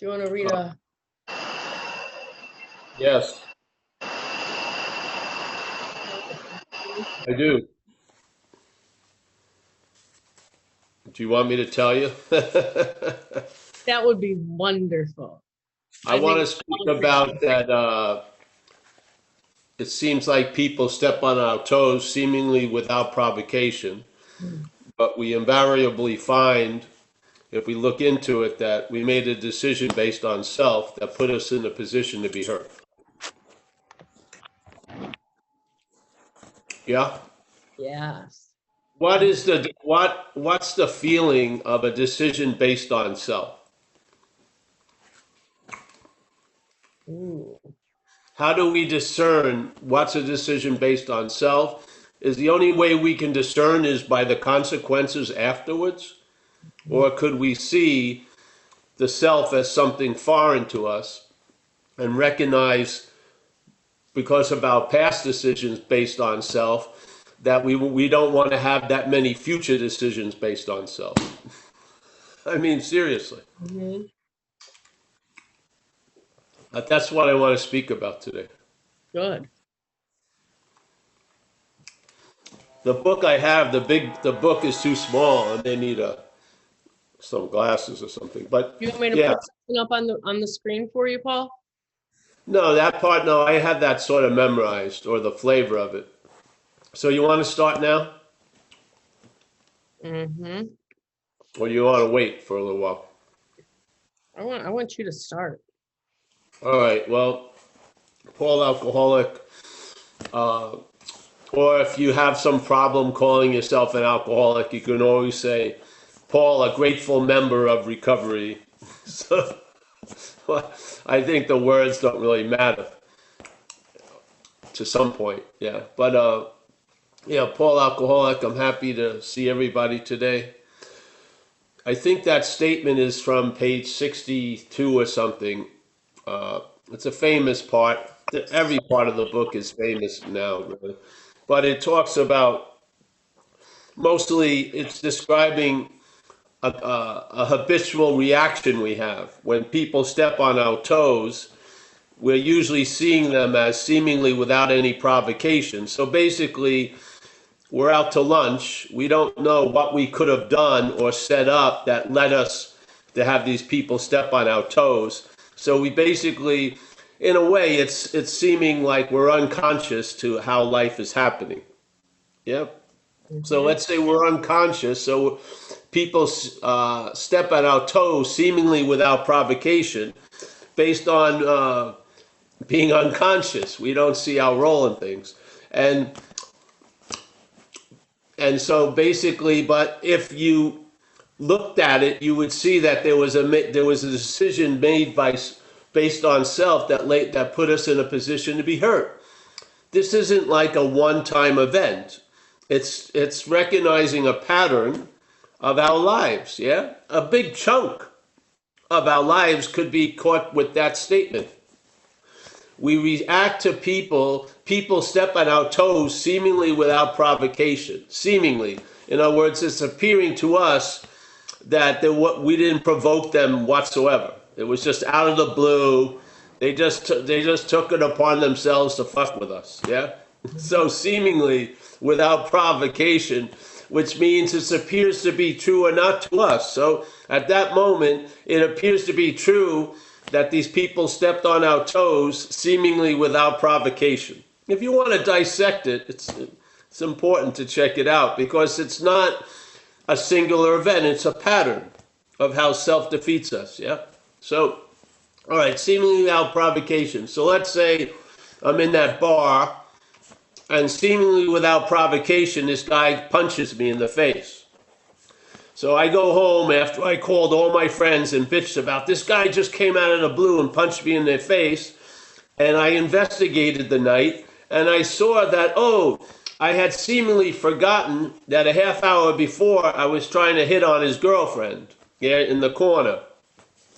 Do you want to read a? Yes, I do. Do you want me to tell you? That would be wonderful. I I want think to speak about that. It seems like people step on our toes seemingly without provocation, but we invariably find, if we look into it, that we made a decision based on self that put us in a position to be hurt. Yeah? yes. What's the feeling of a decision based on self? Ooh. How do we discern what's a decision based on self? Is the only way we can discern is by the consequences afterwards? Or could we see the self as something foreign to us and recognize, because of our past decisions based on self, that we don't want to have that many future decisions based on self? I mean, seriously. Mhm. That's what I want to speak about today. Good. The book I have, the book is too small, and they need some glasses or something. But You want me to yeah, put something up on the screen for you, Paul? no, that part, no, I have that sort of memorized, or the flavor of it. So you want to start now, Mm-hmm. or you want to wait for a little while? I want you to start. All right. Well, Paul Alcoholic, uh, or if you have some problem calling yourself an alcoholic, you can always say, Paul, a grateful member of recovery. So well, I think the words don't really matter to some point. Yeah. But yeah, Paul Alcoholic, I'm happy to see everybody today. I think that statement is from page 62 or something. Uh, it's a famous part. Every part of the book is famous now, really. But it talks about, mostly, it's describing a habitual reaction we have. When people step on our toes, we're usually seeing them as seemingly without any provocation. So basically, we're out to lunch. We don't know what we could have done or set up that led us to have these people step on our toes. So we basically, in a way, it's seeming like we're unconscious to how life is happening. Yep. So Mm-hmm. let's say we're unconscious. So people step on our toes seemingly without provocation, based on being unconscious. We don't see our role in things, and so basically, but if you looked at it, you would see that there was a decision made based on self that put us in a position to be hurt. This isn't like a one-time event. It's recognizing a pattern of our lives. Yeah, a big chunk of our lives could be caught with that statement. We react to people step on our toes seemingly without provocation. Seemingly. In other words, it's appearing to us that we didn't provoke them whatsoever. It was just out of the blue. They just took it upon themselves to fuck with us. Yeah? So seemingly without provocation, which means it appears to be true or not to us. So at that moment, it appears to be true that these people stepped on our toes seemingly without provocation. If you want to dissect it, it's important to check it out, because it's not a singular event, it's a pattern of how self defeats us. Yeah? So, all right, seemingly without provocation. So let's say I'm in that bar, and seemingly without provocation, this guy punches me in the face. So I go home after I called all my friends and bitched about this guy just came out of the blue and punched me in the face. And I investigated the night, and I saw that, oh, I had seemingly forgotten that a half hour before I was trying to hit on his girlfriend, yeah, in the corner.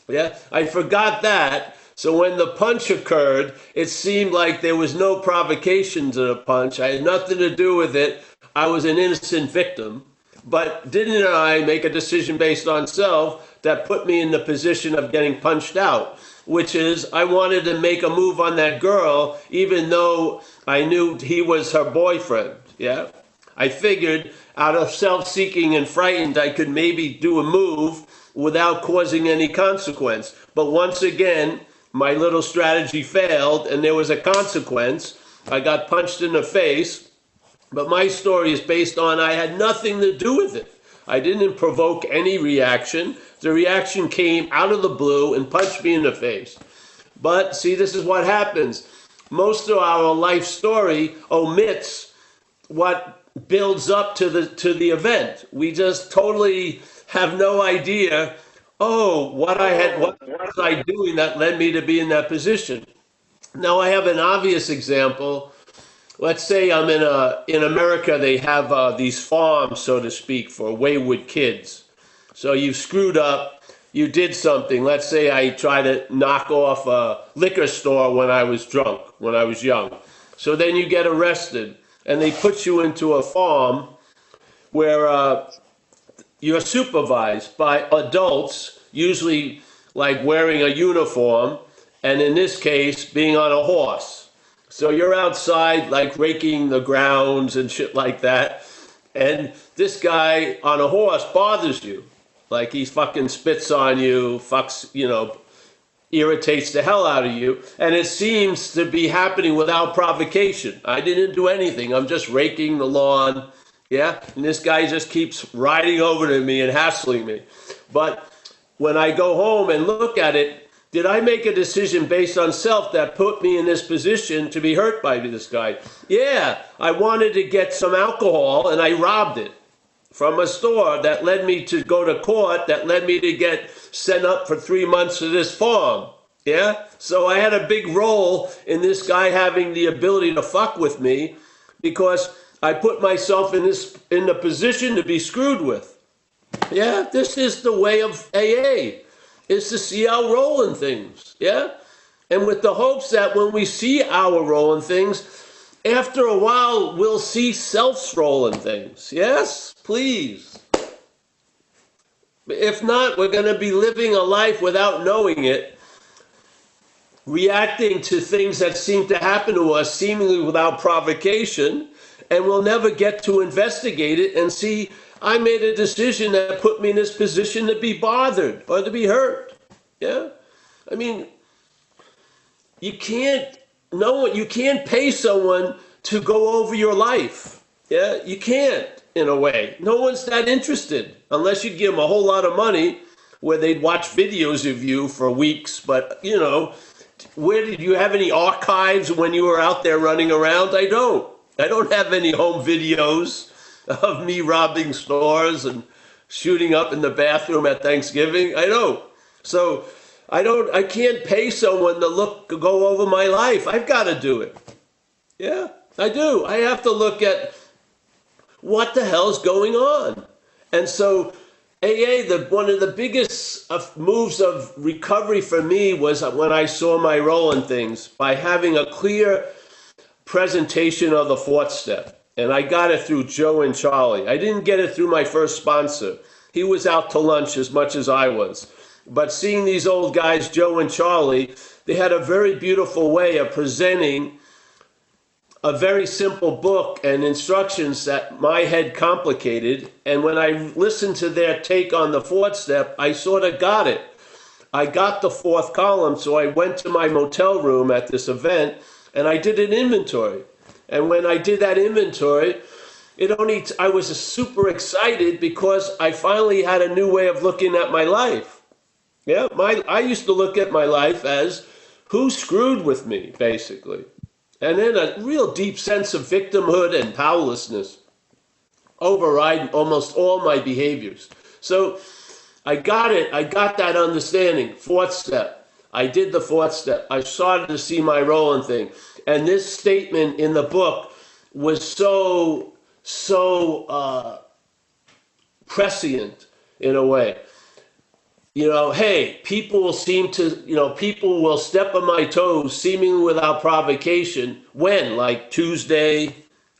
Yeah, I forgot that. So when the punch occurred, it seemed like there was no provocation to the punch. I had nothing to do with it. I was an innocent victim. But didn't I make a decision based on self that put me in the position of getting punched out, which is I wanted to make a move on that girl, even though I knew he was her boyfriend. Yeah. I figured out of self-seeking and frightened, I could maybe do a move without causing any consequence. But once again, my little strategy failed and there was a consequence. I got punched in the face. But my story is based on I had nothing to do with it. I didn't provoke any reaction. The reaction came out of the blue and punched me in the face. But see, this is what happens. Most of our life story omits what builds up to the event. We just totally have no idea, what was I doing that led me to be in that position. Now I have an obvious example. Let's say I'm in America, they have these farms, so to speak, for wayward kids. So you've screwed up, you did something. Let's say I tried to knock off a liquor store when I was drunk, when I was young. So then you get arrested and they put you into a farm where you're supervised by adults, usually like wearing a uniform, and in this case, being on a horse. So you're outside like raking the grounds and shit like that. And this guy on a horse bothers you. Like he fucking spits on you, irritates the hell out of you. And it seems to be happening without provocation. I didn't do anything. I'm just raking the lawn. Yeah. And this guy just keeps riding over to me and hassling me. But when I go home and look at it, did I make a decision based on self that put me in this position to be hurt by this guy? Yeah, I wanted to get some alcohol and I robbed it from a store that led me to go to court, that led me to get sent up for 3 months to this farm. Yeah, so I had a big role in this guy having the ability to fuck with me because I put myself in the position to be screwed with. Yeah, this is the way of AA. Is to see our role in things, yeah? And with the hopes that when we see our role in things, after a while, we'll see self's role in things. Yes, please. If not, we're going to be living a life without knowing it, reacting to things that seem to happen to us seemingly without provocation, and we'll never get to investigate it and see I made a decision that put me in this position to be bothered or to be hurt. Yeah? I mean, you can't pay someone to go over your life. Yeah? You can't, in a way. No one's that interested unless you give them a whole lot of money where they'd watch videos of you for weeks. But, where did you have any archives when you were out there running around? I don't. I don't have any home videos of me robbing stores and shooting up in the bathroom at Thanksgiving. I don't. So I can't pay someone to go over my life. I've got to do it. Yeah, I do. I have to look at what the hell's going on. And so AA, one of the biggest moves of recovery for me was when I saw my role in things by having a clear presentation of the fourth step. And I got it through Joe and Charlie. I didn't get it through my first sponsor. He was out to lunch as much as I was. But seeing these old guys, Joe and Charlie, they had a very beautiful way of presenting a very simple book and instructions that my head complicated. And when I listened to their take on the fourth step, I sort of got it. I got the fourth column, so I went to my motel room at this event and I did an inventory. And when I did that inventory, I was super excited because I finally had a new way of looking at my life. Yeah, I used to look at my life as who screwed with me, basically. And then a real deep sense of victimhood and powerlessness override almost all my behaviors. So I got it. I got that understanding. Fourth step. I did the fourth step. I started to see my role in things. And this statement in the book was so prescient in a way. Hey, people will people will step on my toes seemingly without provocation. When? Like Tuesday,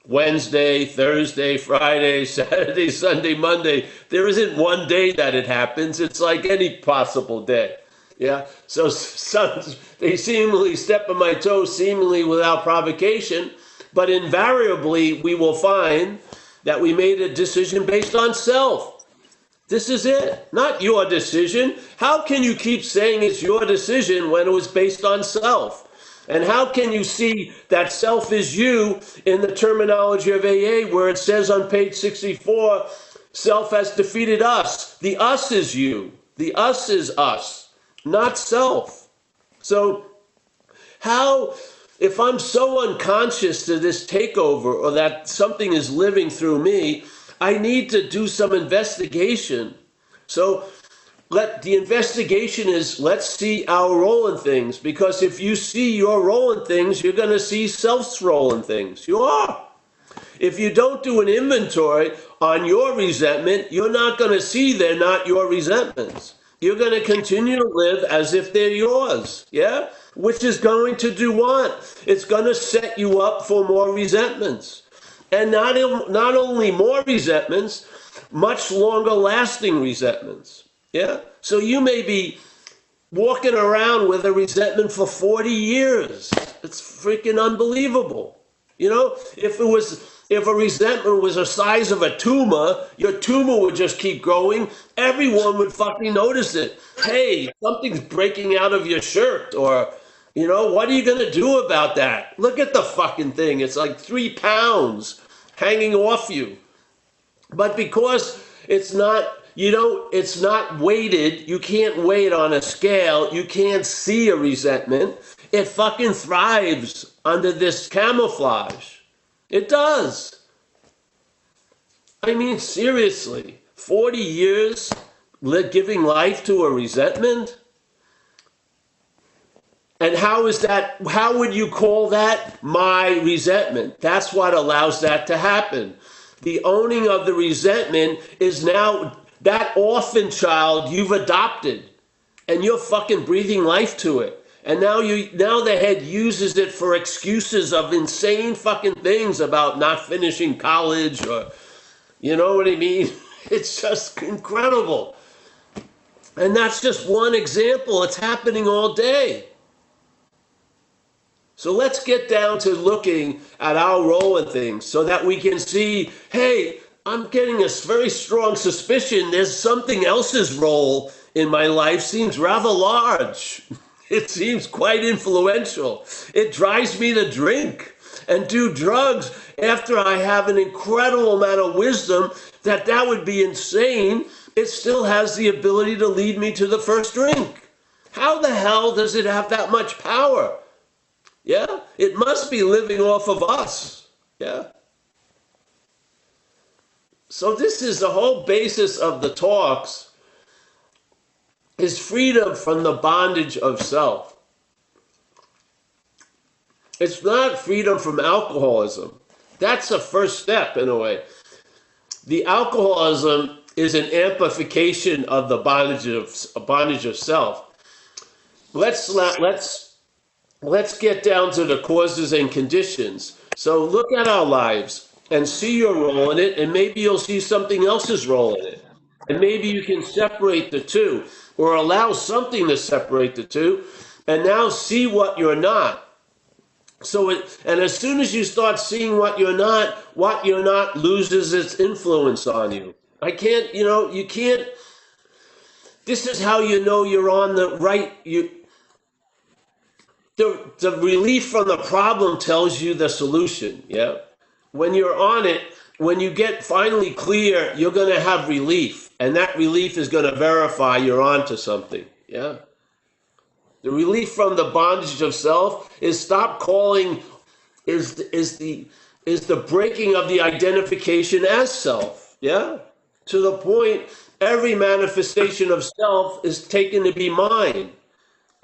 Wednesday, Thursday, Friday, Saturday, Sunday, Monday. There isn't one day that it happens. It's like any possible day. Yeah. So sons, they seemingly step on my toes, seemingly without provocation, but invariably we will find that we made a decision based on self. This is it, not your decision. How can you keep saying it's your decision when it was based on self? And how can you see that self is you in the terminology of AA, where it says on page 64, self has defeated us. The us is you. The us is us, not self. So how, if I'm so unconscious to this takeover or that something is living through me, I need to do some investigation. So the investigation is, let's see our role in things, because if you see your role in things, you're going to see self's role in things. You are. If you don't do an inventory on your resentment, you're not going to see they're not your resentments. You're going to continue to live as if they're yours, yeah? Which is going to do what? It's going to set you up for more resentments. And not only more resentments, much longer lasting resentments. Yeah? So you may be walking around with a resentment for 40 years. It's freaking unbelievable. You know, if a resentment was the size of a tumor, your tumor would just keep growing. Everyone would fucking notice it. Hey, something's breaking out of your shirt, or, you know, what are you going to do about that? Look at the fucking thing. It's like 3 pounds hanging off you. But because it's not, it's not weighted, you can't weigh it on a scale, you can't see a resentment, it fucking thrives under this camouflage. It does. I mean, seriously, 40 years giving life to a resentment? And how would you call that my resentment? That's what allows that to happen. The owning of the resentment is now that orphan child you've adopted, and you're fucking breathing life to it. And now the head uses it for excuses of insane fucking things about not finishing college, or, you know what I mean? It's just incredible. And that's just one example. It's happening all day. So let's get down to looking at our role in things so that we can see, hey, I'm getting a very strong suspicion there's something else's role in my life seems rather large. It seems quite influential. It drives me to drink and do drugs after I have an incredible amount of wisdom that would be insane. It still has the ability to lead me to the first drink. How the hell does it have that much power? Yeah, it must be living off of us. Yeah. So this is the whole basis of the talks, is freedom from the bondage of self. It's not freedom from alcoholism. That's a first step in a way. The alcoholism is an amplification of the bondage of self. Let's get down to the causes and conditions. So look at our lives and see your role in it, and maybe you'll see something else's role in it. And maybe you can separate the two, or allow something to separate the two, and now see what you're not. And as soon as you start seeing what you're not loses its influence on you. You can't, this is how you know you're on the right, the relief from the problem tells you the solution, yeah? When you're on it, when you get finally clear, you're going to have relief. And that relief is going to verify you're onto something, yeah? The relief from the bondage of self is the breaking of the identification as self, yeah? To the point, every manifestation of self is taken to be mine.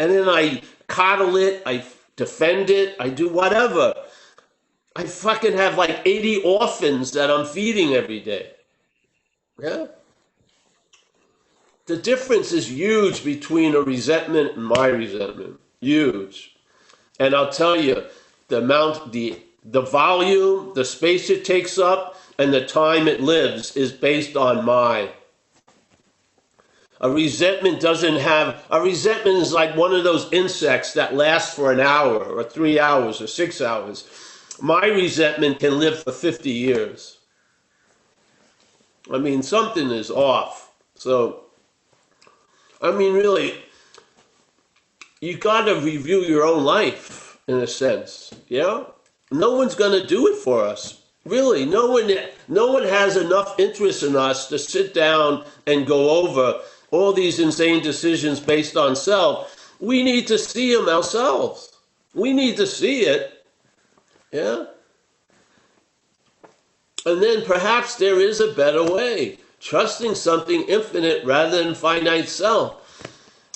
And then I coddle it, I defend it, I do whatever. I fucking have like 80 orphans that I'm feeding every day. Yeah? The difference is huge between a resentment and my resentment. Huge. And I'll tell you, the The volume, the space it takes up, and the time it lives is based on my. A resentment is like one of those insects that lasts for an hour or 3 hours or 6 hours. My resentment can live for 50 years. I mean, something is off. So, I mean, really, you got to review your own life in a sense. Yeah? No one's going to do it for us. Really, no one has enough interest in us to sit down and go over all these insane decisions based on self. We need to see them ourselves. We need to see it. Yeah? And then perhaps there is a better way. Trusting something infinite rather than finite self.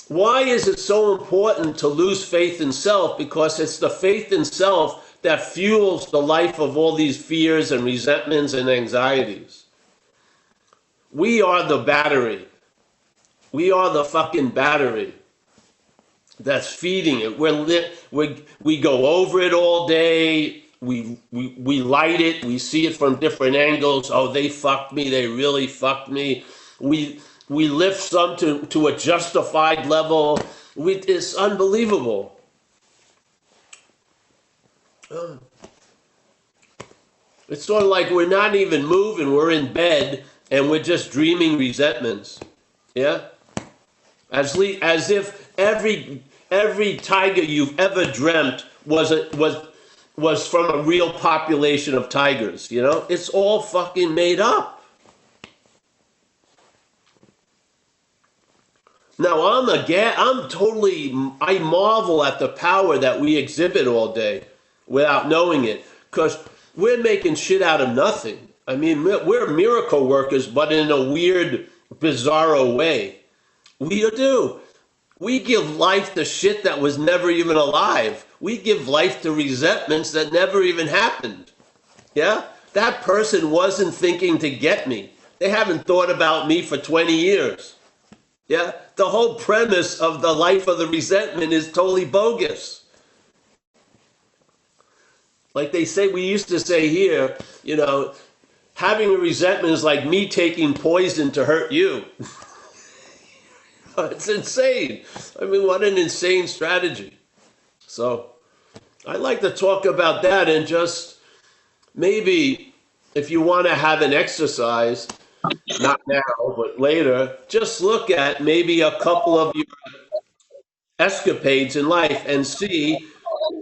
Why is it so important to lose faith in self? Because it's the faith in self that fuels the life of all these fears and resentments and anxieties. We are the battery. We are the fucking battery that's feeding it. We go over it all day. We light it. We see it from different angles. Oh, they fucked me. They really fucked me. We lift some to a justified level. It's unbelievable. It's sort of like we're not even moving. We're in bed and we're just dreaming resentments. Yeah? As if every tiger you've ever dreamt was from a real population of tigers, you know? It's all fucking made up. Now I marvel at the power that we exhibit all day without knowing it, because we're making shit out of nothing. I mean, we're miracle workers, but in a weird, bizarro way. We do. We give life to shit that was never even alive. We give life to resentments that never even happened. Yeah? That person wasn't thinking to get me. They haven't thought about me for 20 years. Yeah? The whole premise of the life of the resentment is totally bogus. Like we used to say here, you know, having a resentment is like me taking poison to hurt you. It's insane. I mean, what an insane strategy. So, I'd like to talk about that, and just maybe if you want to have an exercise, not now, but later, just look at maybe a couple of your escapades in life and see,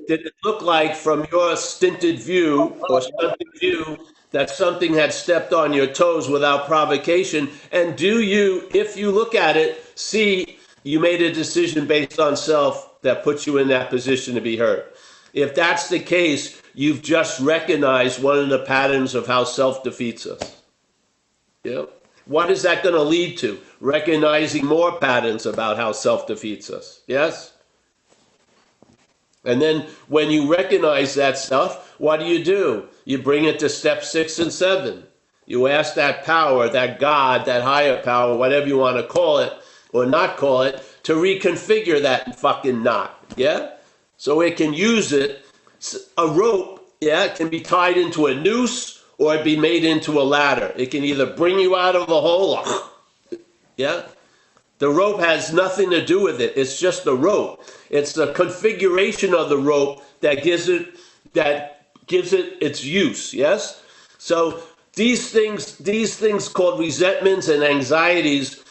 did it look like from your stinted view or stunted view that something had stepped on your toes without provocation? And do you, if you look at it, see you made a decision based on self that puts you in that position to be hurt? If that's the case, you've just recognized one of the patterns of how self defeats us. Yeah. What is that going to lead to? Recognizing more patterns about how self defeats us. Yes? And then when you recognize that stuff, what do? You bring it to step 6 and 7. You ask that power, that God, that higher power, whatever you want to call it or not call it, to reconfigure that fucking knot. Yeah? So it can use it. A rope, yeah, it can be tied into a noose or it be made into a ladder. It can either bring you out of a hole or, yeah? The rope has nothing to do with it. It's just the rope. It's the configuration of the rope that gives it its use, yes? So these things called resentments and anxieties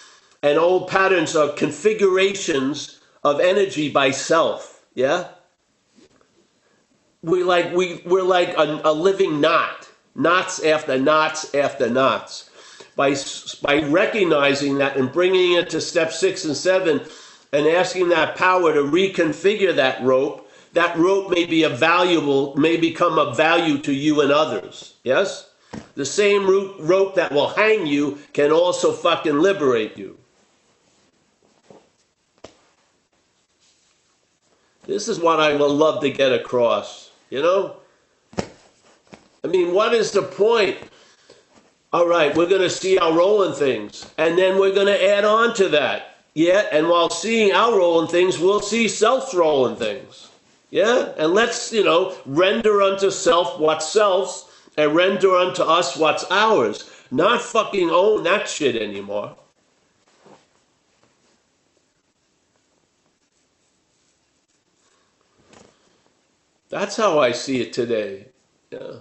and old patterns are configurations of energy by self, yeah? We're like a living knot, knots after knots after knots. By recognizing that and bringing it to step 6 and 7 and asking that power to reconfigure that rope may become of value to you and others. Yes? The same rope that will hang you can also fucking liberate you. This is what I would love to get across, you know? I mean, what is the point? All right, we're going to see our rolling things, and then we're going to add on to that. Yeah, and while seeing our rolling things, we'll see self's rolling things. Yeah, and let's, render unto self what's self's and render unto us what's ours. Not fucking own that shit anymore. That's how I see it today. Yeah.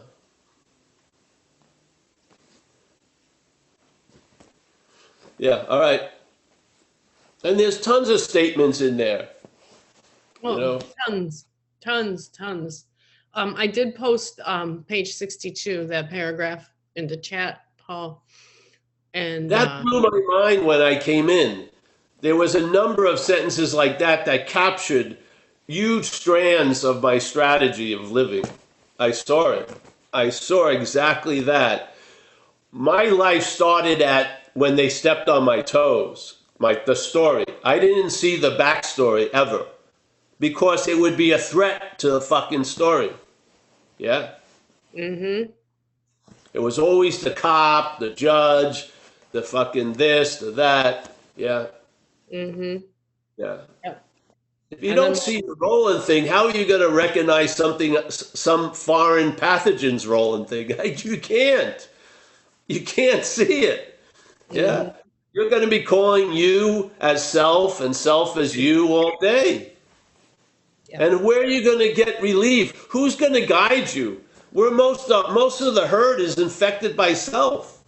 Yeah, all right. And there's tons of statements in there, you Oh, know. tons, tons, tons. I did post page 62, that paragraph, into chat, Paul. And That blew my mind when I came in. There was a number of sentences like that that captured huge strands of my strategy of living. I saw it. I saw exactly that. My life started at when they stepped on my toes. The story. I didn't see the backstory ever because it would be a threat to the fucking story. Yeah. mm-hmm, It was always the cop, the judge, the fucking this, the that. Yeah. mm-hmm. Yeah. Yeah. If you And then don't see the rolling thing, how are you going to recognize some foreign pathogens rolling thing? You can't. You can't see it. mm-hmm, Yeah. You're going to be calling you as self and self as you all day. yeah. And where are you going to get relief? Who's going to guide you? Where most of the herd is infected by self.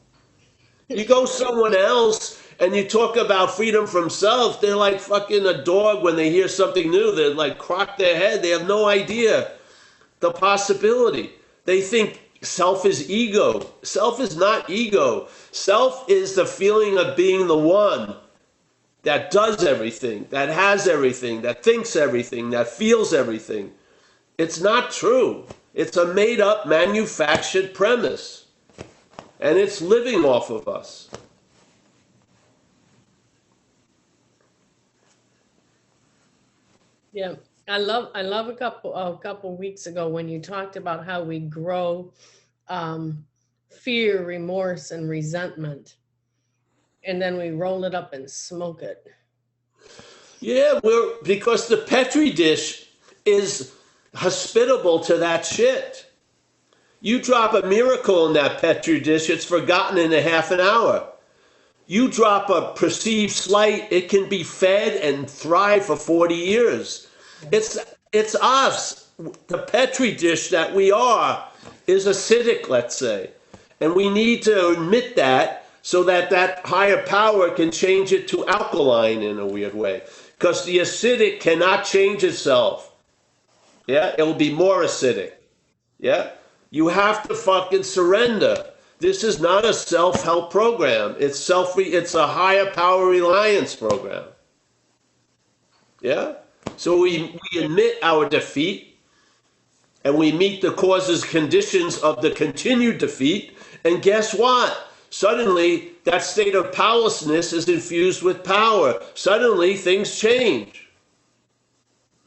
You go someone else and you talk about freedom from self, they're like fucking a dog when they hear something new. They're like crock their head. They have no idea the possibility. They think self is ego. Self is not ego. Self is the feeling of being the one that does everything, that has everything, that thinks everything, that feels everything. It's not true. It's a made up, manufactured premise. And it's living off of us. Yeah. I love a couple weeks ago when you talked about how we grow um, fear, remorse, and resentment, and then we roll it up and smoke it. Yeah, because the Petri dish is hospitable to that shit. You drop a miracle in that Petri dish, it's forgotten in a half an hour. You drop a perceived slight, it can be fed and thrive for 40 years. It's it's us. The Petri dish that we are is acidic, let's say. And we need to admit that so that that higher power can change it to alkaline in a weird way. Because the acidic cannot change itself. Yeah, it'll be more acidic. Yeah, you have to fucking surrender. This is not a self-help program. It's a higher power reliance program. Yeah? So we admit our defeat and we meet the causes conditions of the continued defeat. And guess what? Suddenly that state of powerlessness is infused with power. Suddenly things change.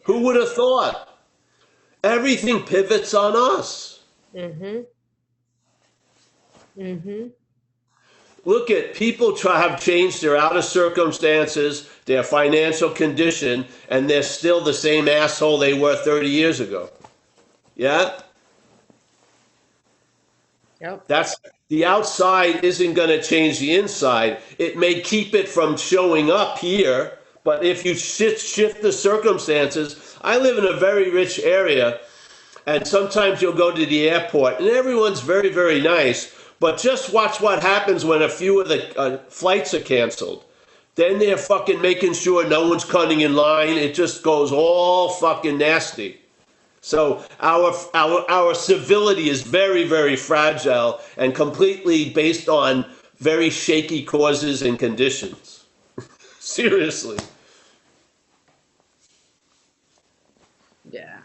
Who would have thought? Everything pivots on us. Mm-hmm. Mm-hmm. Look at people have changed their outer circumstances, their financial condition, and they're still the same asshole they were 30 years ago. Yeah? Yep. That's the outside isn't going to change the inside. It may keep it from showing up here, but if you shift the circumstances, I live in a very rich area, and sometimes you'll go to the airport, and everyone's very, very nice. But just watch what happens when a few of the flights are canceled. Then they're fucking making sure no one's cutting in line. It just goes all fucking nasty. So our civility is very, very fragile and completely based on very shaky causes and conditions. Seriously. Yeah.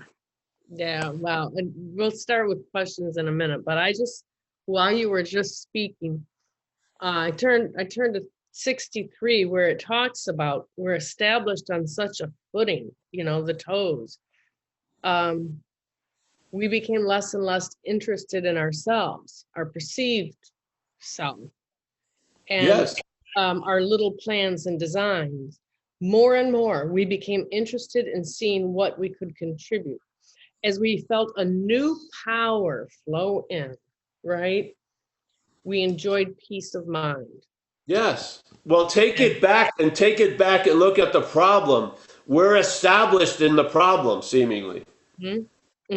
Yeah. Wow. And we'll start with questions in a minute, but while you were just speaking, I turned to 63 where it talks about we're established on such a footing, the toes. Um, we became less and less interested in ourselves, our perceived self, and Yes. our little plans and designs. More and more, we became interested in seeing what we could contribute. as we felt a new power flow in, right? We enjoyed peace of mind. Yes. Well, take And it back and look at the problem. We're established in the problem, seemingly. mhm,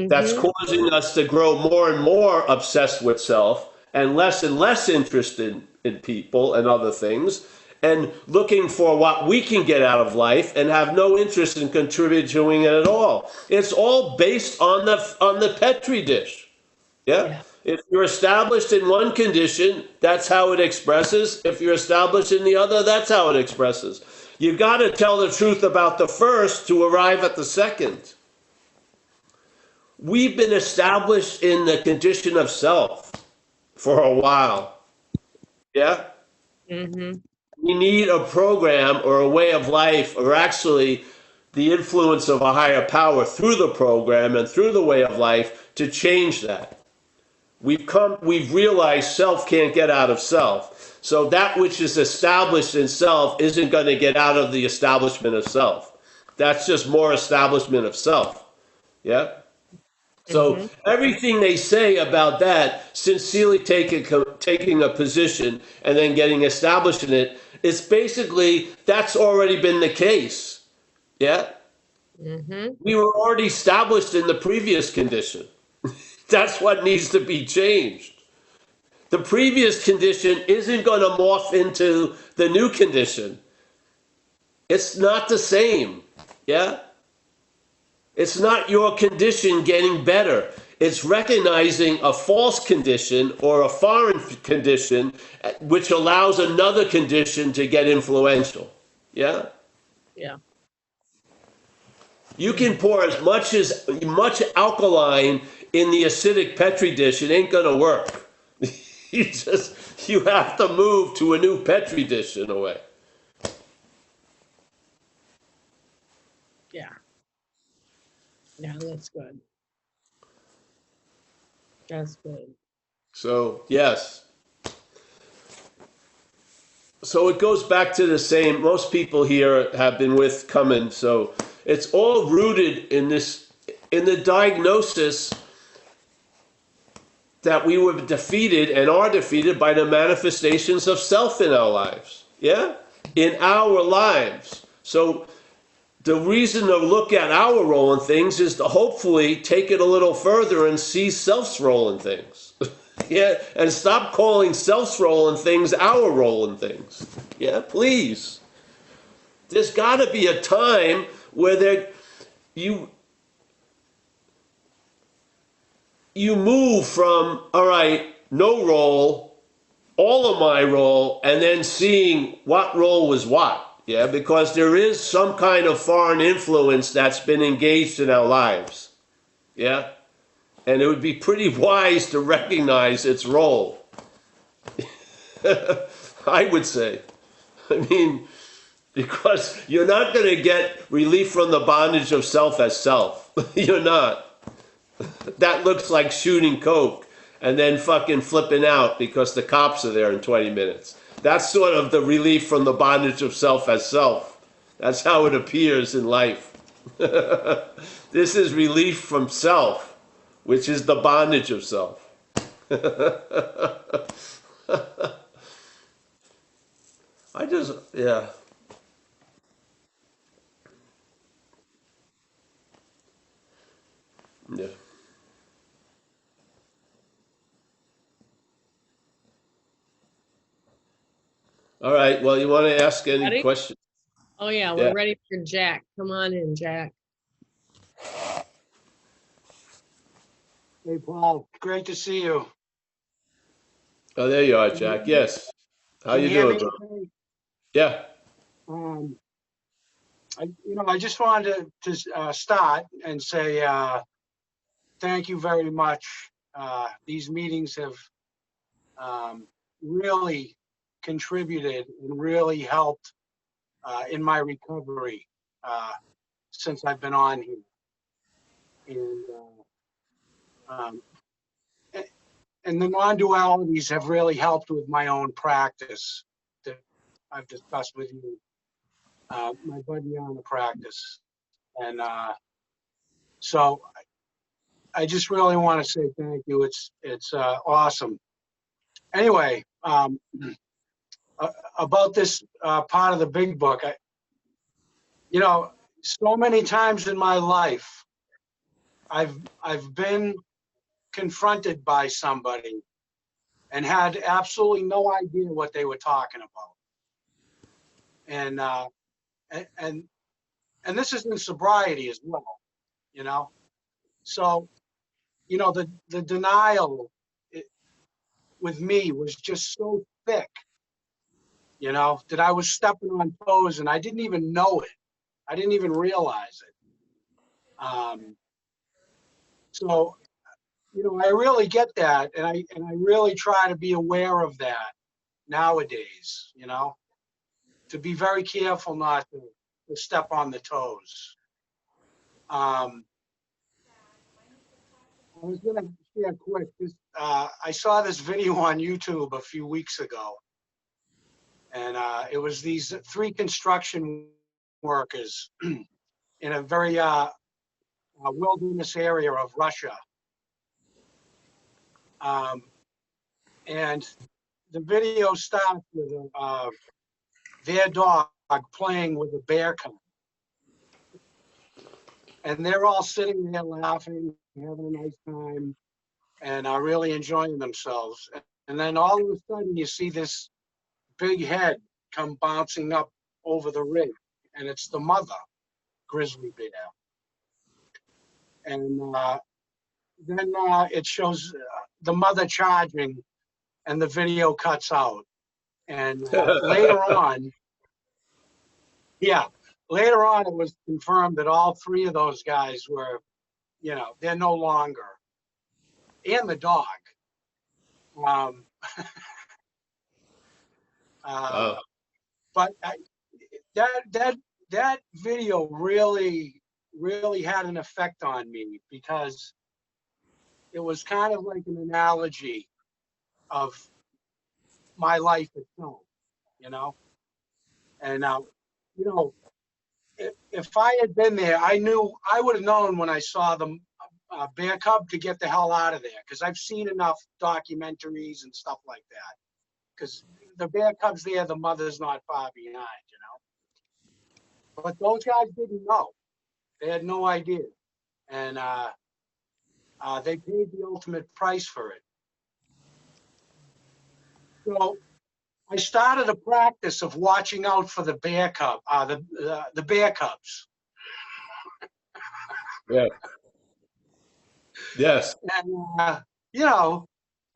That's mhm, causing us to grow more and more obsessed with self and less interested in people and other things and looking for what we can get out of life and have no interest in contributing it at all. It's all based on the petri dish. Yeah. yeah, If you're established in one condition, that's how it expresses. If you're established in the other, that's how it expresses. You got to tell the truth about the first to arrive at the second. We've been established in the condition of self for a while. Yeah? mhm, We need a program or a way of life, or actually the influence of a higher power through the program and through the way of life to change that. We've realized self can't get out of self. So that which is established in self isn't going to get out of the establishment of self. That's just more establishment of self. Yeah? So mhm, everything they say about that, sincerely taking a position and then getting established in it, it's basically that's already been the case. Yeah? mhm, We were already established in the previous condition. That's what needs to be changed. The previous condition isn't going to morph into the new condition. It's not the same. Yeah? It's not your condition getting better. It's recognizing a false condition or a foreign condition which allows another condition to get influential. Yeah? yeah, You can mhm, pour as much alkaline in the acidic petri dish, it ain't gonna work. You have to move to a new petri dish in a way. yeah, yeah, that's good. That's good. So yes. So it goes back to the same. Most people here have been with coming, so it's all rooted in this, in the diagnosis that we were defeated and are defeated by the manifestations of self in our lives. Yeah, in our lives. So the reason to look at our role in things is to hopefully take it a little further and see self's role in things. Yeah, and stop calling self's role in things our role in things. Yeah, please. There's got to be a time where you you move from all right, no role, all of my role, and then seeing what role was what. Yeah, because there is some kind of foreign influence that's been engaged in our lives. Yeah, and it would be pretty wise to recognize its role. I would say. I mean, because you're not going to get relief from the bondage of self as self. You're not. That looks like shooting coke and then fucking flipping out because the cops are there in 20 minutes. That's sort of the relief from the bondage of self as self. That's how it appears in life. This is relief from self, which is the bondage of self. I just, yeah. Yeah. All right. Well, you want to ask any Ready? questions? Oh yeah, we're Yeah. ready for Jack. Come on in, Jack. Hey, Paul, great to see you. Oh, there you are, Can you hear Jack. me? Yes. How Can you you hear doing, me bro? okay? Yeah. Um, I just wanted to start and say thank you very much. These meetings have really contributed and really helped in my recovery since I've been on here. And um, a- and the non-dualities have really helped with my own practice that I've discussed with you, my buddy on the practice. And so I just really want to say thank you. It's awesome. Anyway, about this part of the big book, you know, so many times in my life, I've been confronted by somebody and had absolutely no idea what they were talking about. And and and this is in sobriety as well, you know. So, you know, the denial with me was just so thick, you know, that I was stepping on toes and I didn't even know it. I didn't even realize it. So, you know, I really get that, and I really try to be aware of that nowadays, you know, to be very careful not to step on the toes. Um, I was gonna share quick. I saw this video on YouTube a few weeks ago, and it was these three construction workers in a very wilderness area of Russia, um, and the video starts with their dog playing with a bear cub, and they're all sitting there laughing, having a nice time, and are really enjoying themselves. And then all of a sudden, you see this big head come bouncing up over the rig, and it's the mother grizzly bear. And then it shows the mother charging, and the video cuts out. And later on, yeah, later on, it was confirmed that all three of those guys were, you know, they're no longer, and the dog. Um, Wow. but that video really had an effect on me because it was kind of like an analogy of my life itself, you know. And you know, if I had been there, I would have known when I saw the bear cub to get the hell out of there, because I've seen enough documentaries and stuff like that. Because the bear cub's there, the mother's not far behind, you know. But those guys didn't know; they had no idea, and they paid the ultimate price for it. So I started a practice of watching out for the bear cub, the bear cubs. Yeah. Yes. And you know,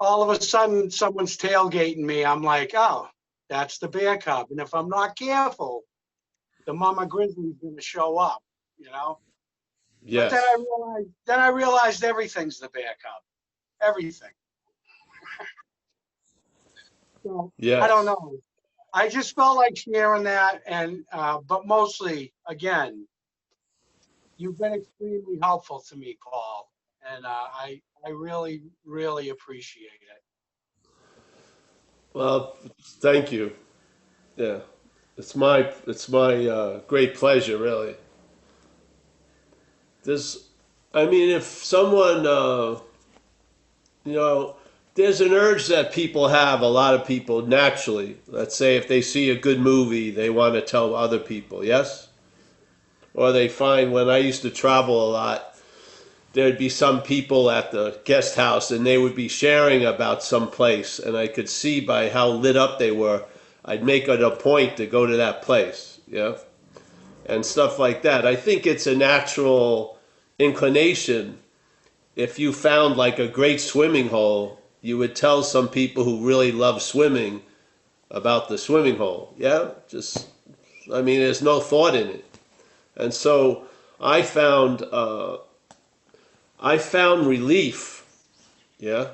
all of a sudden someone's tailgating me. I'm like, oh, that's the bear cub. And if I'm not careful, the mama grizzly's gonna show up, you know. But Yes. then I realized everything's the bear cub. Everything. So I don't Yes. know. I just felt like sharing that, and but mostly, again, you've been extremely helpful to me, Paul, and I really appreciate it. Well, thank you. Yeah. It's my great pleasure, really. This, I mean, if someone, you know, there's an urge that people have, a lot of people naturally. Let's say if they see a good movie, they want to tell other people, yes? Or they find when I used to travel a lot, there'd be some people at the guest house and they would be sharing about some place, and I could see by how lit up they were, I'd make it a point to go to that place, yeah? And stuff like that. I think it's a natural inclination. If you found like a great swimming hole, you would tell some people who really love swimming about the swimming hole. Yeah, just I mean, there's no thought in it, and so I found I found relief. Yeah,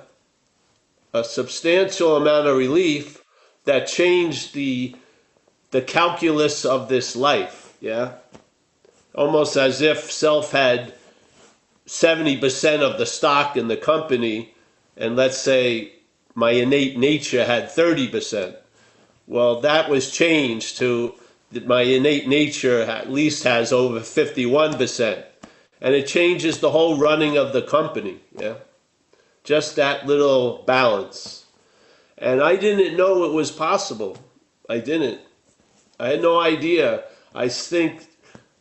a substantial amount of relief that changed the calculus of this life. Yeah, almost as if self had 70% of the stock in the company, and let's say my innate nature had 30%. Well, that was changed to that my innate nature at least has over 51%. and it changes the whole running of the company. Yeah, just that little balance. And I didn't know it was possible. I didn't. I had no idea. I think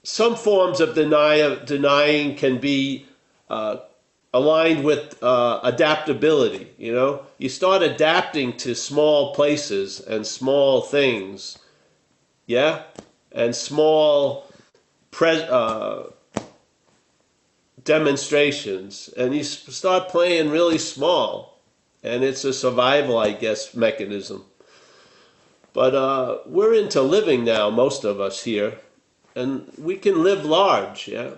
some forms of denying can be aligned with adaptability. You know, you start adapting to small places and small things, yeah, and small demonstrations, and you start playing really small, and it's a survival, I guess, mechanism. But we're into living now, most of us here, and we can live large, yeah.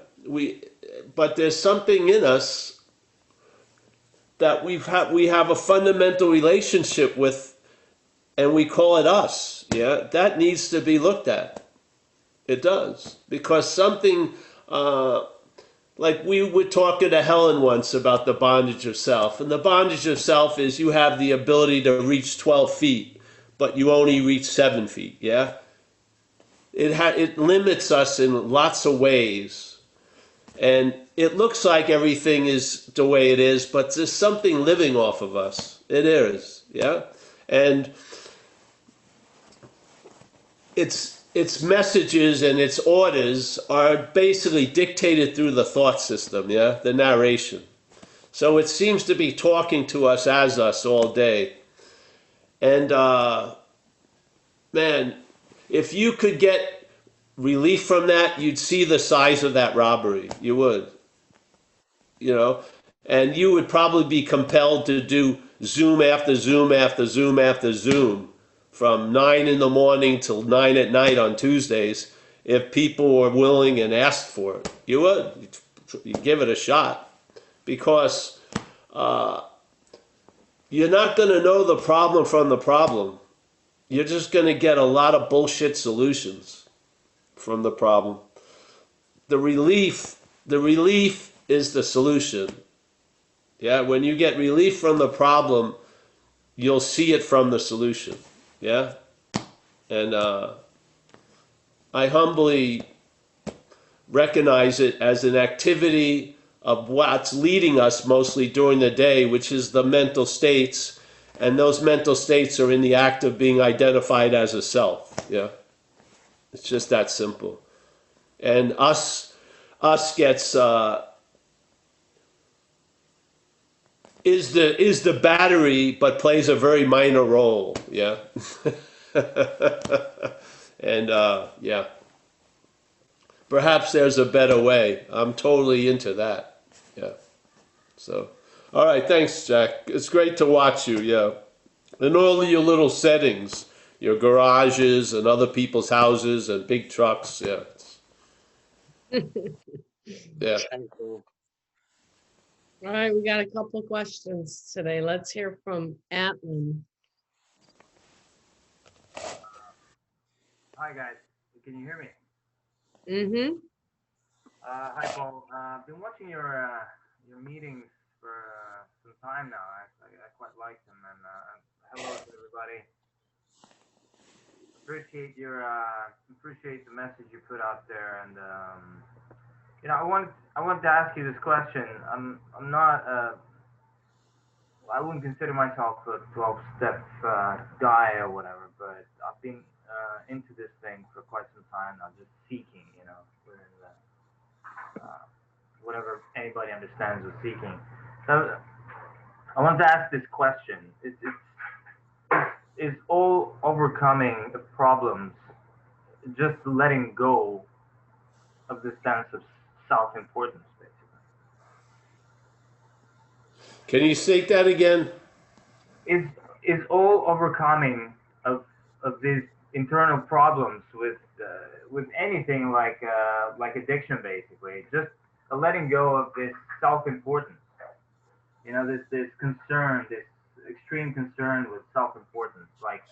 But there's something in us that we have a fundamental relationship with, and we call it us, yeah. That needs to be looked at. It does, because something. Like we were talking to Helen once about the bondage of self, and the bondage of self is you have the ability to reach 12 feet, but you only reach 7 feet. Yeah, it limits us in lots of ways, and it looks like everything is the way it is, but there's something living off of us. It is, yeah, and its messages and its orders are basically dictated through the thought system, yeah, the narration. So it seems to be talking to us as us all day. And man, if you could get relief from that, you'd see the size of that robbery. You would, you know, and you would probably be compelled to do Zoom after Zoom after Zoom after Zoom from 9 in the morning till 9 at night on Tuesdays if people were willing and asked for it. You would. You'd give it a shot, because you're not going to know the problem from the problem. You're just going to get a lot of bullshit solutions from the problem. The relief is the solution. Yeah, when you get relief from the problem, you'll see it from the solution. Yeah, and I humbly recognize it as an activity of what's leading us mostly during the day, which is the mental states, and those mental states are in the act of being identified as a self. Yeah, it's just that simple. And us gets is the battery, but plays a very minor role. Yeah. And yeah, perhaps there's a better way. I'm totally into that. Yeah. So, all right, thanks, Jack. It's great to watch you. Yeah, and all of your little settings, your garages and other people's houses and big trucks. Yeah. Yeah. All right, we got a couple questions today. Let's hear from Atlan. Hi guys, can you hear me? Mm-hmm. Hi Paul. I've been watching your meetings for some time now. I quite like them, and hello to everybody. Appreciate the message you put out there, and you know, I want to ask you this question. I'm not I wouldn't consider myself a 12-step guy or whatever, but I've been into this thing for quite some time now, just seeking, you know, within whatever anybody understands with seeking. So I want to ask this question: is all overcoming the problems just letting go of this sense of self-importance, basically? Can you state that again? Is all overcoming of these internal problems with anything like addiction, basically, just a letting go of this self-importance, you know, this concern, this extreme concern with self-importance, like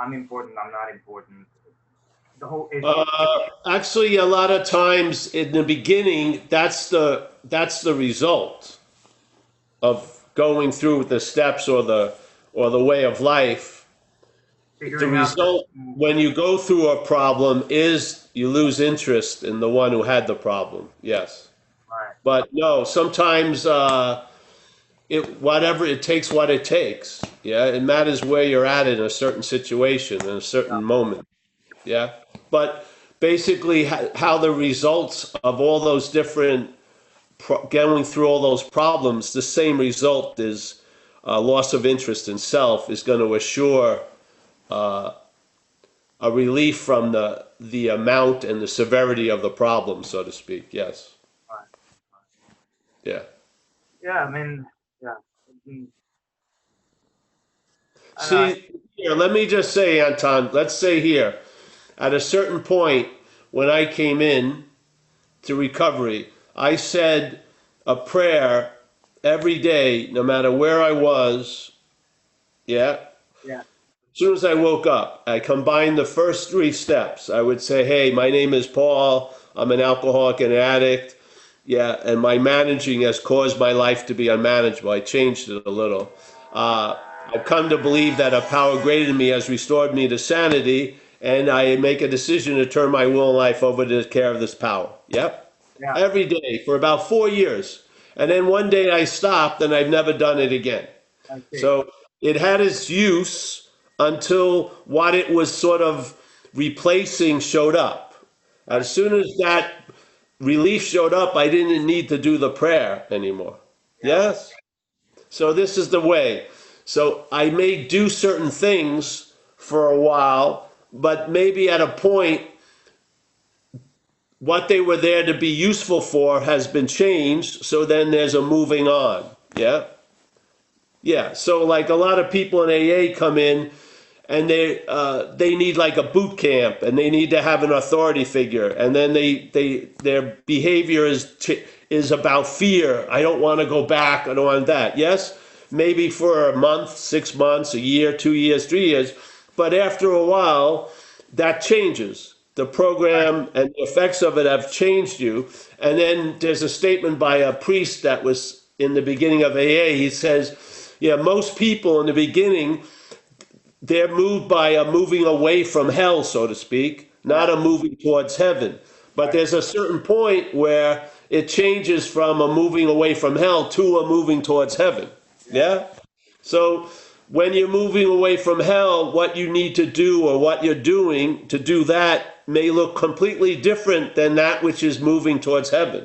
I'm important, I'm not important, the whole issue. Actually, a lot of times in the beginning, that's the result of going through the steps or the way of life. The Figuring out result when you go through a problem is you lose interest in the one who had the problem. Yes. right. But no, sometimes whatever it takes, what it takes. Yeah, it matters where you're at in a certain situation in a Yeah. certain moment. Yeah, but basically, how the results of all those different going through all those problems, the same result is loss of interest in self is going to assure a relief from the amount and the severity of the problem, so to speak. Yes. Right. Yeah. Yeah, I mean, yeah. Mhm. I know. See, here, let me just say, Anton, let's say here, at a certain point when I came in to recovery, I said a prayer every day, no matter where I was. Yeah. Yeah. As soon as I woke up, I combined the first three steps. I would say, hey, my name is Paul. I'm an alcoholic and addict. Yeah, and my managing has caused my life to be unmanageable. I changed it a little. I've come to believe that a power greater than me has restored me to sanity, and I make a decision to turn my will and life over to the care of this power. Yep. Yeah. Every day for about 4 years. And then one day I stopped and I've never done it again. I see. So it had its use until what it was sort of replacing showed up. As soon as that relief showed up, I didn't need to do the prayer anymore. Yeah. Yes? So this is the way. So I may do certain things for a while, but maybe at a point, what they were there to be useful for has been changed. So then there's a moving on. Yeah? Yeah. So like a lot of people in AA come in and they need like a boot camp and they need to have an authority figure and then their behavior is about fear. I don't want to go back. I don't want that. Yes, maybe for a month, 6 months, a year, 2 years, 3 years, but after a while that changes. The program and the effects of it have changed you. And then there's a statement by a priest that was in the beginning of AA. He says, yeah, most people in the beginning, they're moved by a moving away from hell, so to speak, not a moving towards heaven. But there's a certain point where it changes from a moving away from hell to a moving towards heaven. Yeah? So when you're moving away from hell, what you need to do or what you're doing to do that may look completely different than that which is moving towards heaven.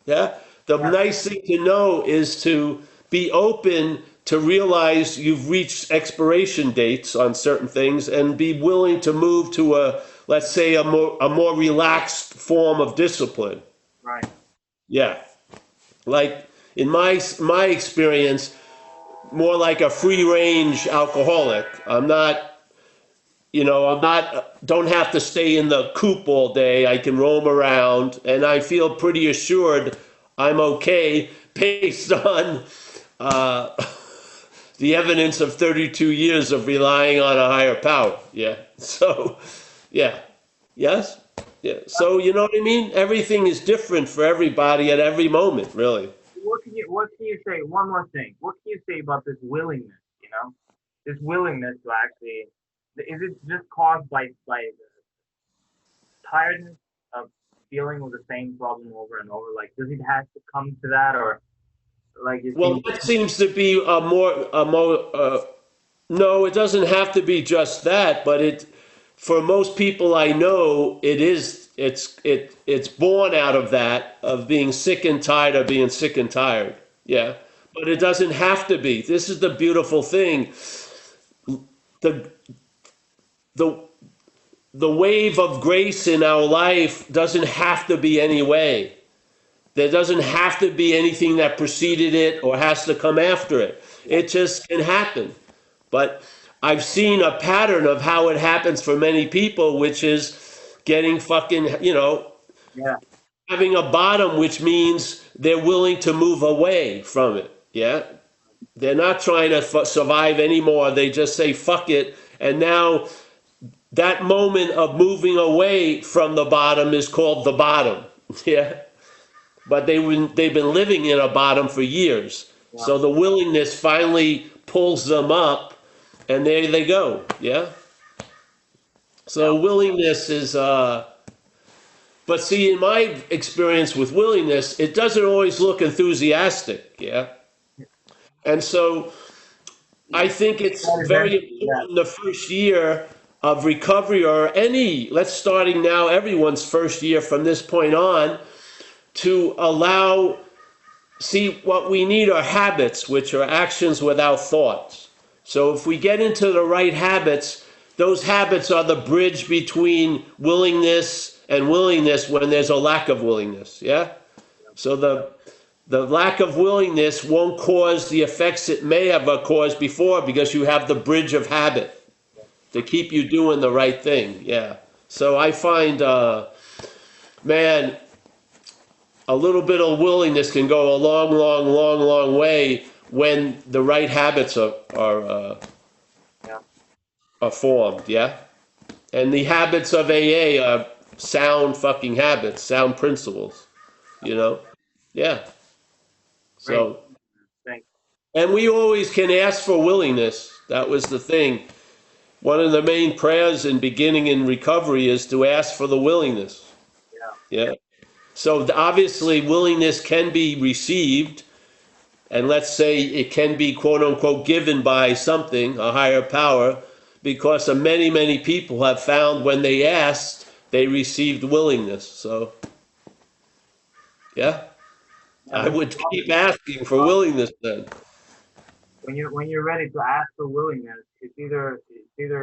Yeah? The nice thing to know is to be open to realize you've reached expiration dates on certain things and be willing to move to let's say, a more relaxed form of discipline. Right. Yeah. Yeah. Like in my experience, more like a free range alcoholic. Don't have to stay in the coop all day. I can roam around and I feel pretty assured I'm okay based on uh, the evidence of 32 years of relying on a higher power. Yeah. So, yeah. Yes? Yeah. So, you know what I mean? Everything is different for everybody at every moment, really. What can you say? One more thing. What can you say about this willingness? This willingness to actually, is it just caused by tiredness of dealing with the same problem over and over? Like, does it have to come to that, or like it Well, seems? that seems to be no, it doesn't have to be just that, but for most people I know, it's born out of that, of being sick and tired of being sick and tired. Yeah. But it doesn't have to be. This is the beautiful thing. The the the wave of grace in our life doesn't have to be any way. There doesn't have to be anything that preceded it or has to come after it. It just can happen. But I've seen a pattern of how it happens for many people, which is getting fucking, Yeah. having a bottom, which means they're willing to move away from it. Yeah. They're not trying to survive anymore. They just say, fuck it. And now that moment of moving away from the bottom is called the bottom. Yeah. But they've been living in a bottom for years. Yeah. So the willingness finally pulls them up, and there they go. Yeah. So willingness is But see, in my experience with willingness, it doesn't always look enthusiastic, yeah? And so I think it's That very eventually, yeah. important the first year of recovery, or any, let's starting now, everyone's first year from this point on, to allow, see, what we need are habits, which are actions without thoughts. So if we get into the right habits, those habits are the bridge between willingness and willingness when there's a lack of willingness, yeah? So the lack of willingness won't cause the effects it may have caused before, because you have the bridge of habit to keep you doing the right thing. Yeah. So I find, man, a little bit of willingness can go a long, long, long, long way when the right habits Yeah. are formed. Yeah. And the habits of AA are sound fucking habits, sound principles. You know. Yeah. Great. So. Thanks. And we always can ask for willingness. That was the thing. One of the main prayers in beginning in recovery is to ask for the willingness. Yeah. Yeah. So obviously willingness can be received, and let's say it can be quote unquote given by something, a higher power, because of many, many people have found when they asked, they received willingness. So, yeah, I would keep asking for willingness then. When you're ready to ask for willingness, it's either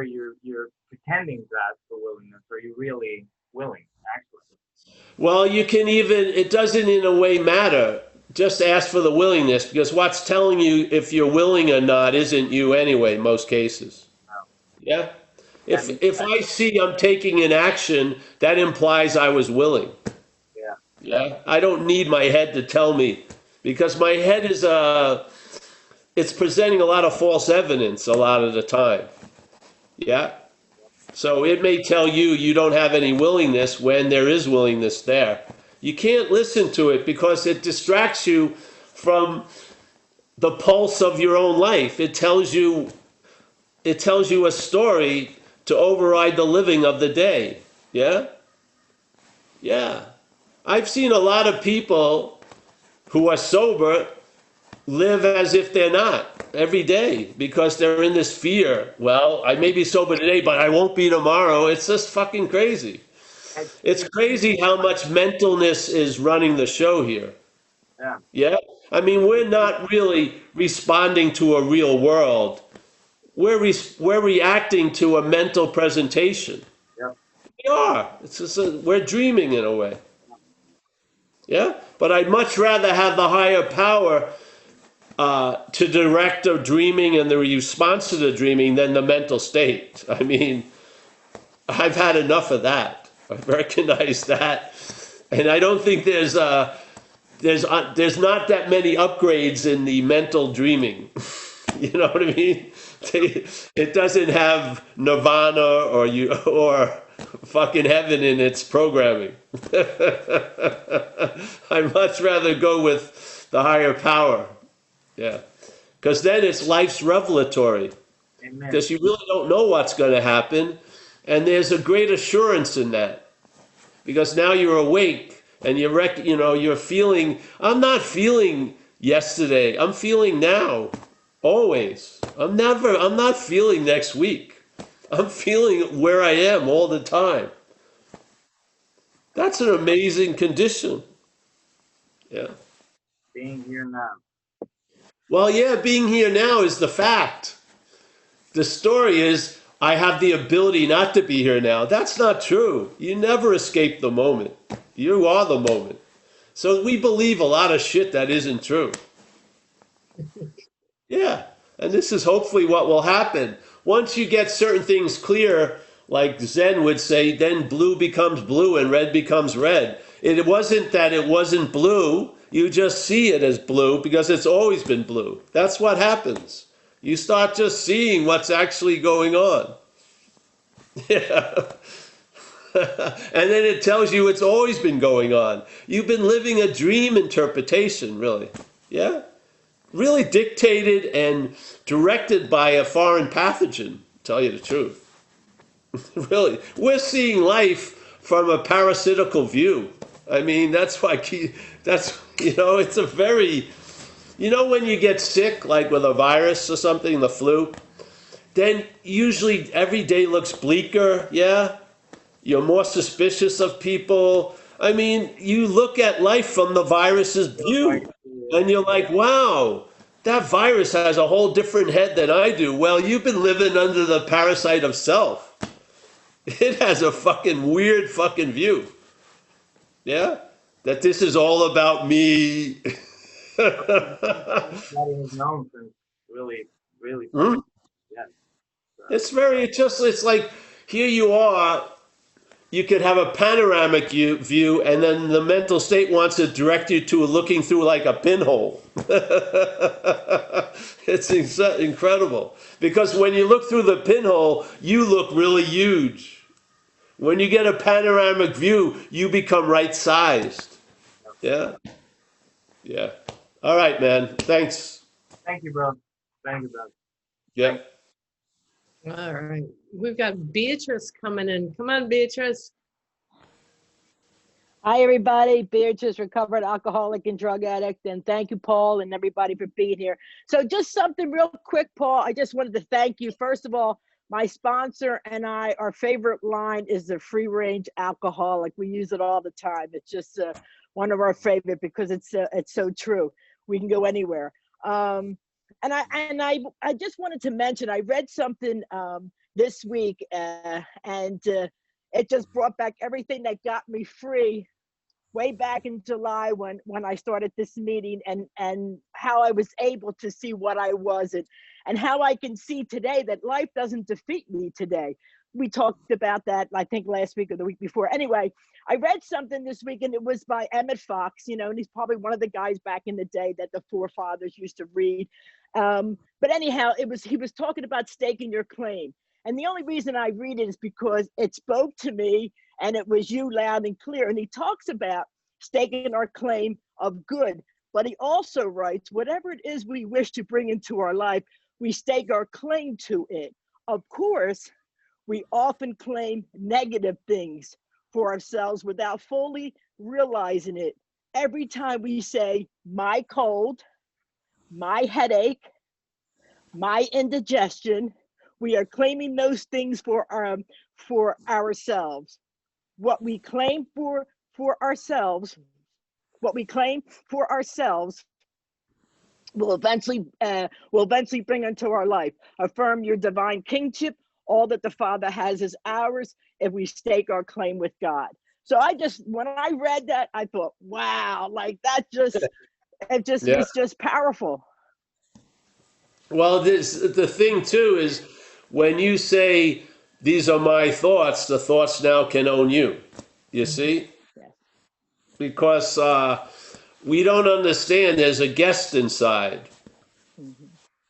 you're pretending to ask for willingness, or you're really willing, actually. Well, you can even, it doesn't in a way matter. Just ask for the willingness, because what's telling you if you're willing or not isn't you anyway, most cases. Yeah? If I see I'm taking an action, that implies I was willing. Yeah. Yeah? I don't need my head to tell me, because my head is, it's presenting a lot of false evidence a lot of the time. Yeah? So it may tell you you don't have any willingness when there is willingness there. You can't listen to it because it distracts you from the pulse of your own life. It tells you a story to override the living of the day. Yeah? Yeah. I've seen a lot of people who are sober live as if they're not every day, because they're in this fear. Well, I may be sober today, but I won't be tomorrow. It's just fucking crazy. It's crazy how much mentalness is running the show here. Yeah. Yeah? I mean, we're not really responding to a real world. We're reacting to a mental presentation. Yeah. We are. It's just we're dreaming in a way. Yeah? But I'd much rather have the higher power to direct the dreaming and the response to the dreaming than the mental state. I mean, I've had enough of that. I've recognized that, and I don't think there's not that many upgrades in the mental dreaming. You know what I mean? It doesn't have nirvana or fucking heaven in its programming. I'd much rather go with the higher power. Yeah, because then it's life's revelatory. Amen. Because you really don't know what's going to happen, and there's a great assurance in that. Because now you're awake and you're feeling. I'm not feeling yesterday. I'm feeling now, always. I'm not feeling next week. I'm feeling where I am all the time. That's an amazing condition. Yeah. Being here now. Well, yeah, being here now is the fact. The story is, I have the ability not to be here now. That's not true. You never escape the moment. You are the moment. So we believe a lot of shit that isn't true. Yeah. And this is hopefully what will happen. Once you get certain things clear, like Zen would say, then blue becomes blue and red becomes red. It wasn't that it wasn't blue. You just see it as blue because it's always been blue. That's what happens. You start just seeing what's actually going on. Yeah. And then it tells you it's always been going on. You've been living a dream interpretation, really. Yeah? Really dictated and directed by a foreign pathogen, to tell you the truth. Really. We're seeing life from a parasitical view. I mean, that's why, that's, it's a very, when you get sick, like with a virus or something, the flu, then usually every day looks bleaker, yeah? You're more suspicious of people. I mean, you look at life from the virus's view, and you're like, wow, that virus has a whole different head than I do. Well, you've been living under the parasite of self. It has a fucking weird fucking view. Yeah? That this is all about me. Everybody has known since really, really far. Hmm? Yeah. It's like, here you are, you could have a panoramic view, and then the mental state wants to direct you to looking through like a pinhole. It's incredible. Because when you look through the pinhole, you look really huge. When you get a panoramic view, you become right-sized. Yeah? Yeah. All right, man. Thanks. Thank you, bro. Thank you, bro. Yeah. All right. We've got Beatrice coming in. Come on, Beatrice. Hi, everybody. Beatrice, recovered alcoholic and drug addict. And thank you, Paul, and everybody for being here. So just something real quick, Paul. I just wanted to thank you. First of all, my sponsor and I, our favorite line is the free range alcoholic. We use it all the time. It's just one of our favorite because it's so true. We can go anywhere. And I just wanted to mention, I read something this week and it just brought back everything that got me free way back in July when I started this meeting, and how I was able to see what I was, and how I can see today that life doesn't defeat me today. We talked about that, I think, last week or the week before. Anyway, I read something this week, and it was by Emmett Fox, and he's probably one of the guys back in the day that the forefathers used to read. But anyhow, he was talking about staking your claim. And the only reason I read it is because it spoke to me, and it was you loud and clear. And he talks about staking our claim of good, but he also writes, whatever it is we wish to bring into our life, we stake our claim to it. Of course, we often claim negative things for ourselves without fully realizing it. Every time we say, my cold, my headache, my indigestion, we are claiming those things for ourselves. What we claim for ourselves, will eventually bring into our life. Affirm your divine kingship. All that the Father has is ours if we stake our claim with God. So when I read that, I thought, wow, like that Yeah. was just powerful. Well, the thing too is when you say these are my thoughts, the thoughts now can own you. You see? Yes. Because we don't understand there's a guest inside.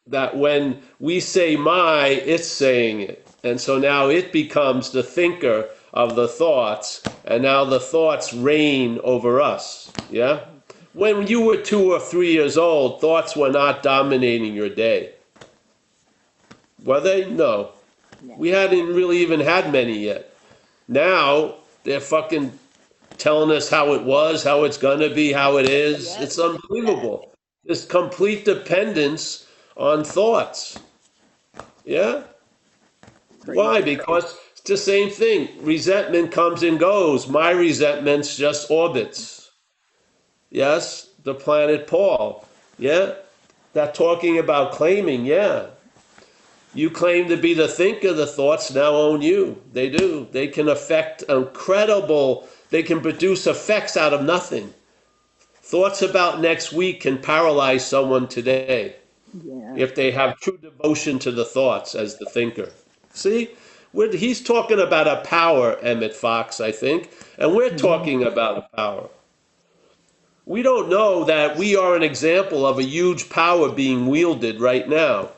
That when we say my, it's saying it. And so now it becomes the thinker of the thoughts, and now the thoughts reign over us. Yeah? When you were 2 or 3 years old, thoughts were not dominating your day. Were they? No. We hadn't really even had many yet. Now, they're fucking telling us how it was, how it's going to be, how it is. Yes. It's unbelievable. This complete dependence on thoughts. Yeah? Crazy. Why? Because it's the same thing. Resentment comes and goes. My resentment's just orbits. Yes? The planet Paul. Yeah? That talking about claiming, yeah. You claim to be the thinker, the thoughts now own you. They do. They can affect they can produce effects out of nothing. Thoughts about next week can paralyze someone today. Yeah. If they have true devotion to the thoughts as the thinker. See? He's talking about a power, Emmett Fox, I think, and we're talking about a power. We don't know that we are an example of a huge power being wielded right now.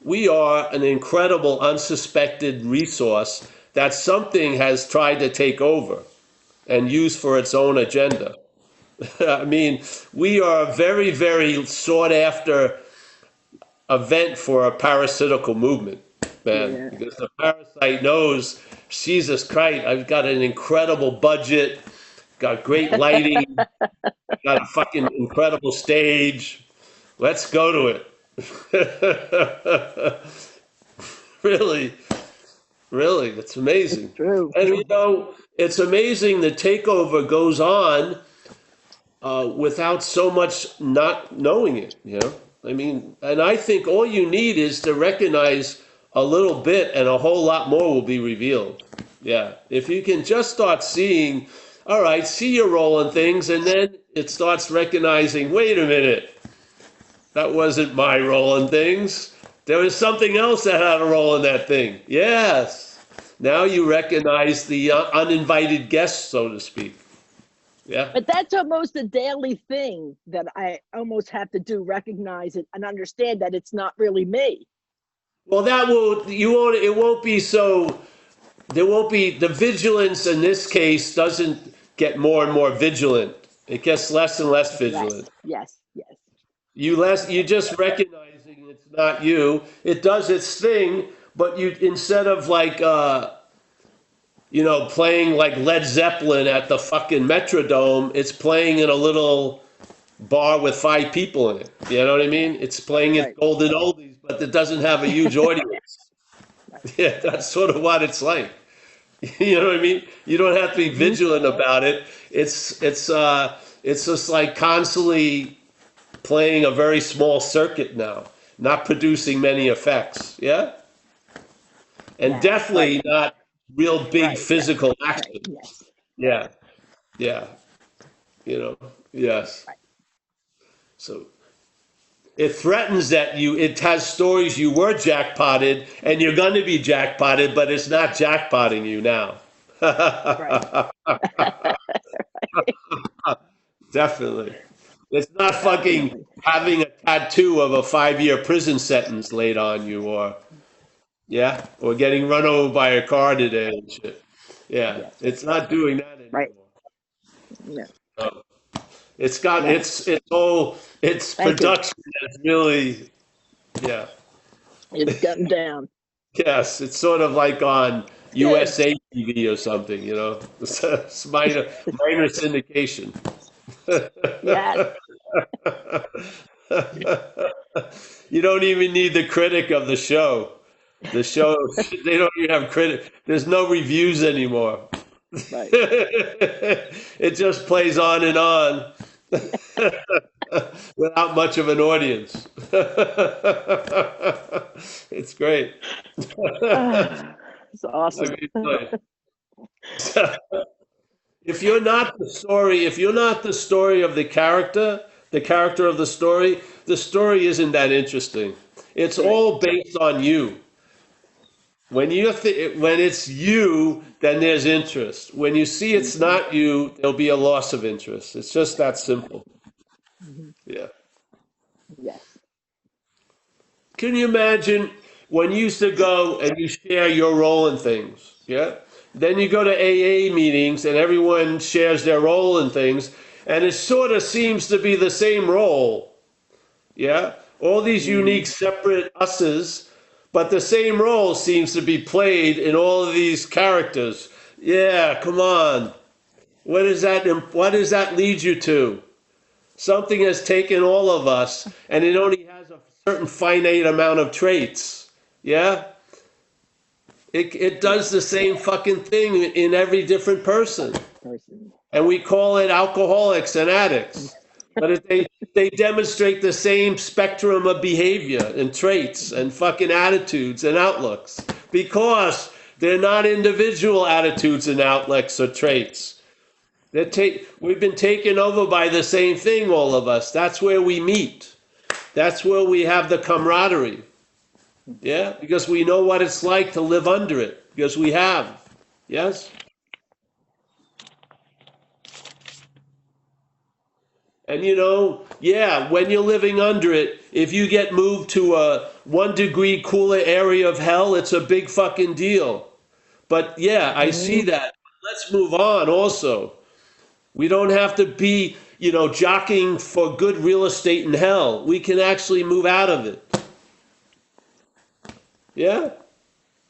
We are an incredible, unsuspected resource that something has tried to take over and use for its own agenda. I mean, we are a very, very sought after event for a parasitical movement. man, Yeah. because the parasite knows, Jesus Christ, I've got an incredible budget, got great lighting, got a fucking incredible stage. Let's go to it. Really, really, it's It's amazing. true. And it's amazing the takeover goes on without so much not knowing it, I mean, and I think all you need is to recognize a little bit and a whole lot more will be revealed. Yeah. If you can just start seeing, all right, see your role in things, and then it starts recognizing, wait a minute, that wasn't my role in things. There was something else that had a role in that thing. Yes. Now you recognize the uninvited guest, so to speak. Yeah. But that's almost a daily thing that I almost have to do, recognize it and understand that it's not really me. Well, it won't be so, there won't be, the vigilance in this case doesn't get more and more vigilant. It gets less and less vigilant. Yes. You just recognizing it's not you. It does its thing, but you, instead of like, playing like Led Zeppelin at the fucking Metrodome, it's playing in a little bar with 5 people in it. You know what I mean? It's playing in Right. golden oldies, but it doesn't have a huge audience. Right. Yeah, that's sort of what it's like. You know what I mean? You don't have to be vigilant about it. It's just like constantly playing a very small circuit now, not producing many effects. Yeah, and Yeah, definitely right. not real big Right. physical Right. action. Yes. Yeah, yeah, yes. Right. So it threatens that it has stories you were jackpotted and you're going to be jackpotted, but it's not jackpotting you now. Right. Definitely. It's not fucking Definitely. having a tattoo of a 5-year prison sentence laid on you, or getting run over by a car today and shit. Yeah, Yes. it's not doing that Right. anymore. No. No. It's got No. its Thank you. production is really, yeah. It's gotten down. Yes, it's sort of like on Good. USA TV or something, It's minor syndication. Yes. You don't even need the critic of the show. The show, they don't even have critic. There's no reviews anymore. Right. It just plays on and on without much of an audience. It's great. It's awesome. I mean, if you're not the story of the character of the story isn't that interesting. It's Right. all based on you. When it's you, then there's interest. When you see it's not you, there'll be a loss of interest. It's just that simple. Mhm. Yeah. Yes. Can you imagine when you used to go and you share your role in things? Yeah. Then you go to AA meetings and everyone shares their role in things, and it sort of seems to be the same role. Yeah. All these unique, separate us's, but the same role seems to be played in all of these characters. Yeah. Come on. What does that lead you to? Something has taken all of us, and it only has a certain finite amount of traits. Yeah? It does the same fucking thing in every different person. Person. And we call it alcoholics and addicts. But they demonstrate the same spectrum of behavior and traits and fucking attitudes and outlooks because they're not individual attitudes and outlooks or traits. We've been taken over by the same thing, all of us. That's where we meet. That's where we have the camaraderie. Yeah? Because we know what it's like to live under it. Because we have. Yes? And when you're living under it, if you get moved to a 1 degree cooler area of hell, it's a big fucking deal. But yeah, I see that. Let's move on also. We don't have to be, jockeying for good real estate in hell. We can actually move out of it. Yeah?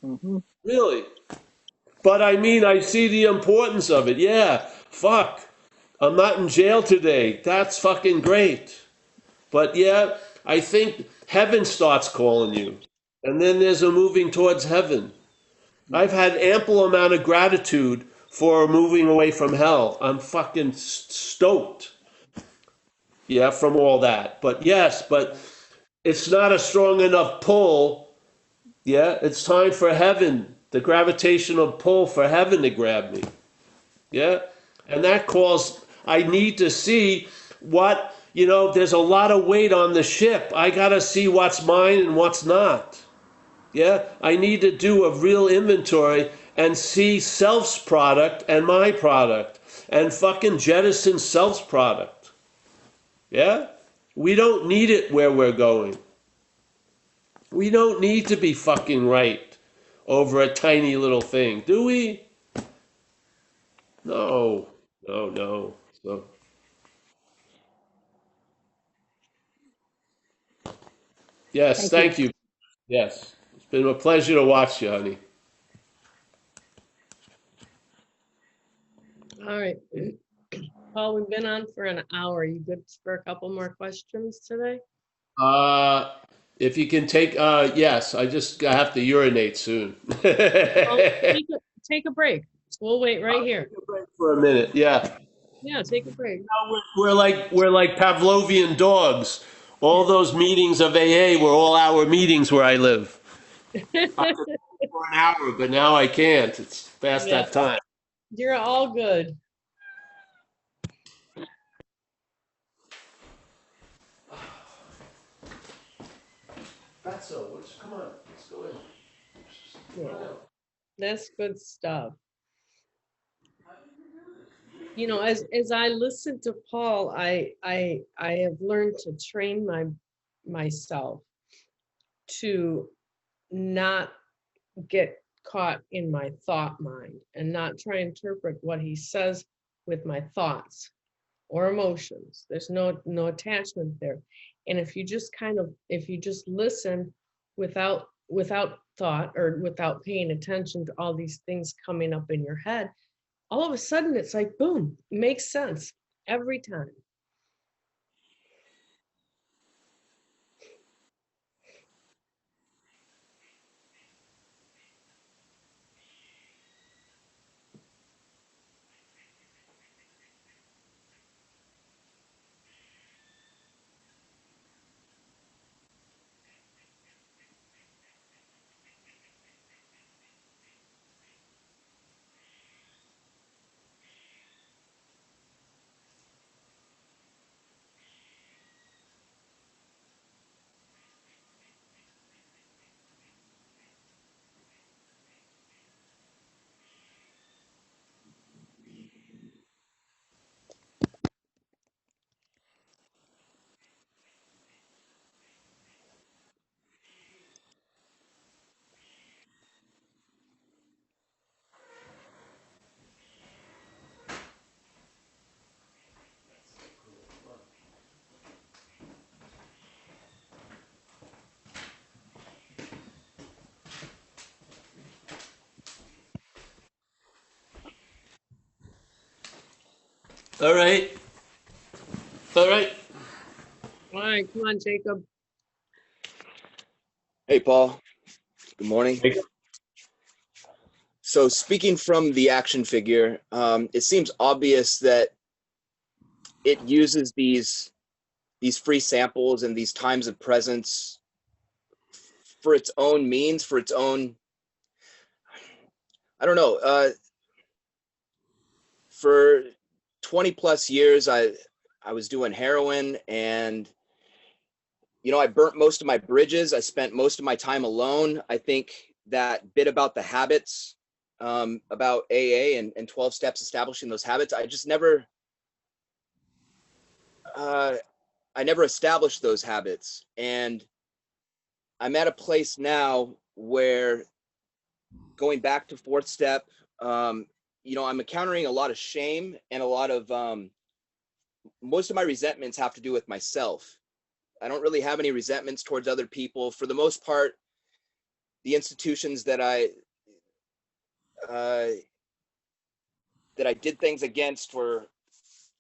Mhm. Really. But I mean, I see the importance of it. Yeah, fuck. I'm not in jail today. That's fucking great. But yeah, I think heaven starts calling you. And then there's a moving towards heaven. I've had ample amount of gratitude for moving away from hell. I'm fucking stoked. Yeah, from all that. But yes, but it's not a strong enough pull. Yeah, it's time for heaven, the gravitational pull for heaven to grab me. Yeah. And that calls, I need to see what, there's a lot of weight on the ship. I got to see what's mine and what's not. Yeah. I need to do a real inventory and see self's product and my product and fucking jettison self's product. Yeah. We don't need it where we're going. We don't need to be fucking right over a tiny little thing, do we? No, no, no. So, yes, Thank you. thank you. Yes, it's been a pleasure to watch you, honey. All right. Paul, we've been on for an hour. You good for a couple more questions today? Uh, if you can take, yes, I have to urinate soon. Well, take a break. We'll wait right here. For a minute, yeah. Yeah, take a break. We're like Pavlovian dogs. All those meetings of AA were all hour meetings where I live. I could go for an hour, but now I can't. It's past Yeah, that time. you're all good. Fatso, come on, let's go in. Yeah, that's good stuff. As I listen to Paul, I have learned to train myself to not get caught in my thought mind and not try and interpret what he says with my thoughts or emotions. There's no attachment there. And if you just listen without thought or without paying attention to all these things coming up in your head, all of a sudden it's like boom, makes sense every time. All right. All right. All right, come on, Jacob. Hey, Paul. Good morning. So, speaking from the action figure, it seems obvious that it uses these free samples and these times of presence for its own means, for its own. I don't know. For 20 plus years, I was doing heroin, and I burnt most of my bridges. I spent most of my time alone. I think that bit about the habits, about AA and 12 steps establishing those habits, I just never I never established those habits. And I'm at a place now where, going back to fourth step, I'm encountering a lot of shame, and a lot of most of my resentments have to do with myself. I don't really have any resentments towards other people. For the most part, the institutions that uh, I did things against were,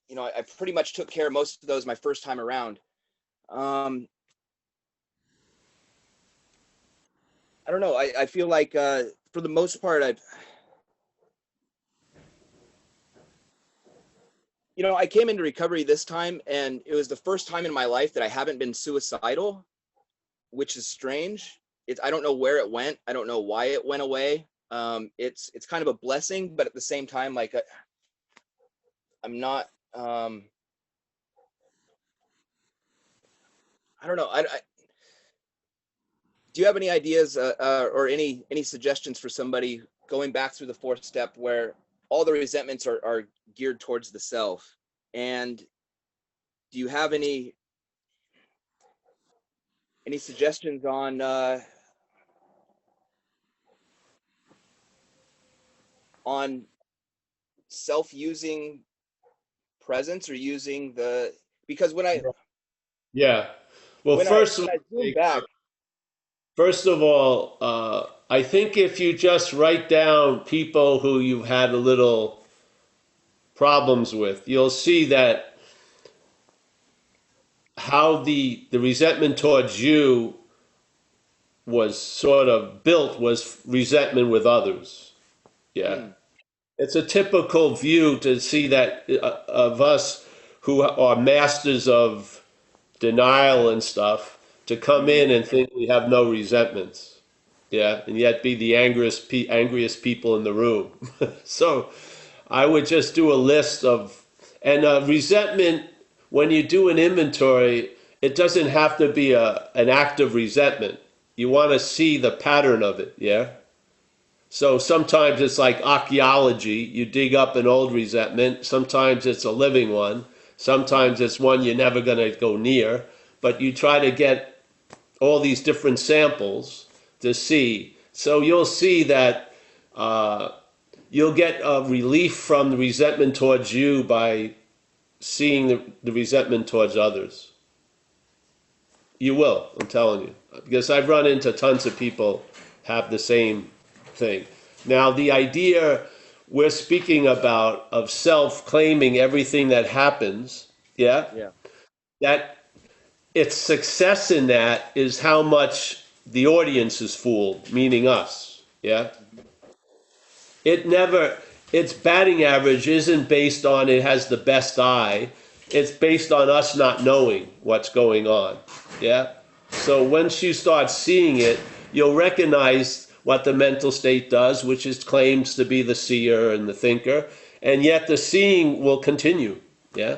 you know, I pretty much took care of most of those my first time around. I don't know. I feel like for the most part, you know, I came into recovery this time, and it was the first time in my life that I haven't been suicidal, which is strange. I don't know where it went. I don't know why it went away. It's kind of a blessing, but at the same time, like I'm not. I don't know. Do you have any ideas or any suggestions for somebody going back through the fourth step where all the resentments are geared towards the self? And do you have any suggestions on self-using presence or using the, because Yeah. Well, when I zoom back. first of all, I think if you just write down people who you've had a little problems with, you'll see that how the resentment towards you was sort of built was resentment with others. Yeah. Hmm, It's a typical view to see that of us who are masters of denial and stuff to come mm-hmm, in and think we have no resentments. Yeah, and yet be the angriest people in the room. So I would just do a list of, and resentment, when you do an inventory, it doesn't have to be an act of resentment. You want to see the pattern of it, yeah? So sometimes it's like archaeology. You dig up an old resentment. Sometimes it's a living one. Sometimes it's one you're never going to go near. But you try to get all these different samples to see. So you'll see that uh, you'll get a relief from the resentment towards you by seeing the resentment towards others. You will, I'm telling you. Because I've run into tons of people have the same thing. Now, the idea we're speaking about of self claiming everything that happens, yeah, yeah. that its success in that is how much the audience is fooled, meaning us, yeah. Mm-hmm. It never, its batting average isn't based on it has the best eye. It's based on us not knowing what's going on. Yeah. So once you start seeing it, you'll recognize what the mental state does, which is claims to be the seer and the thinker, and yet the seeing will continue. Yeah.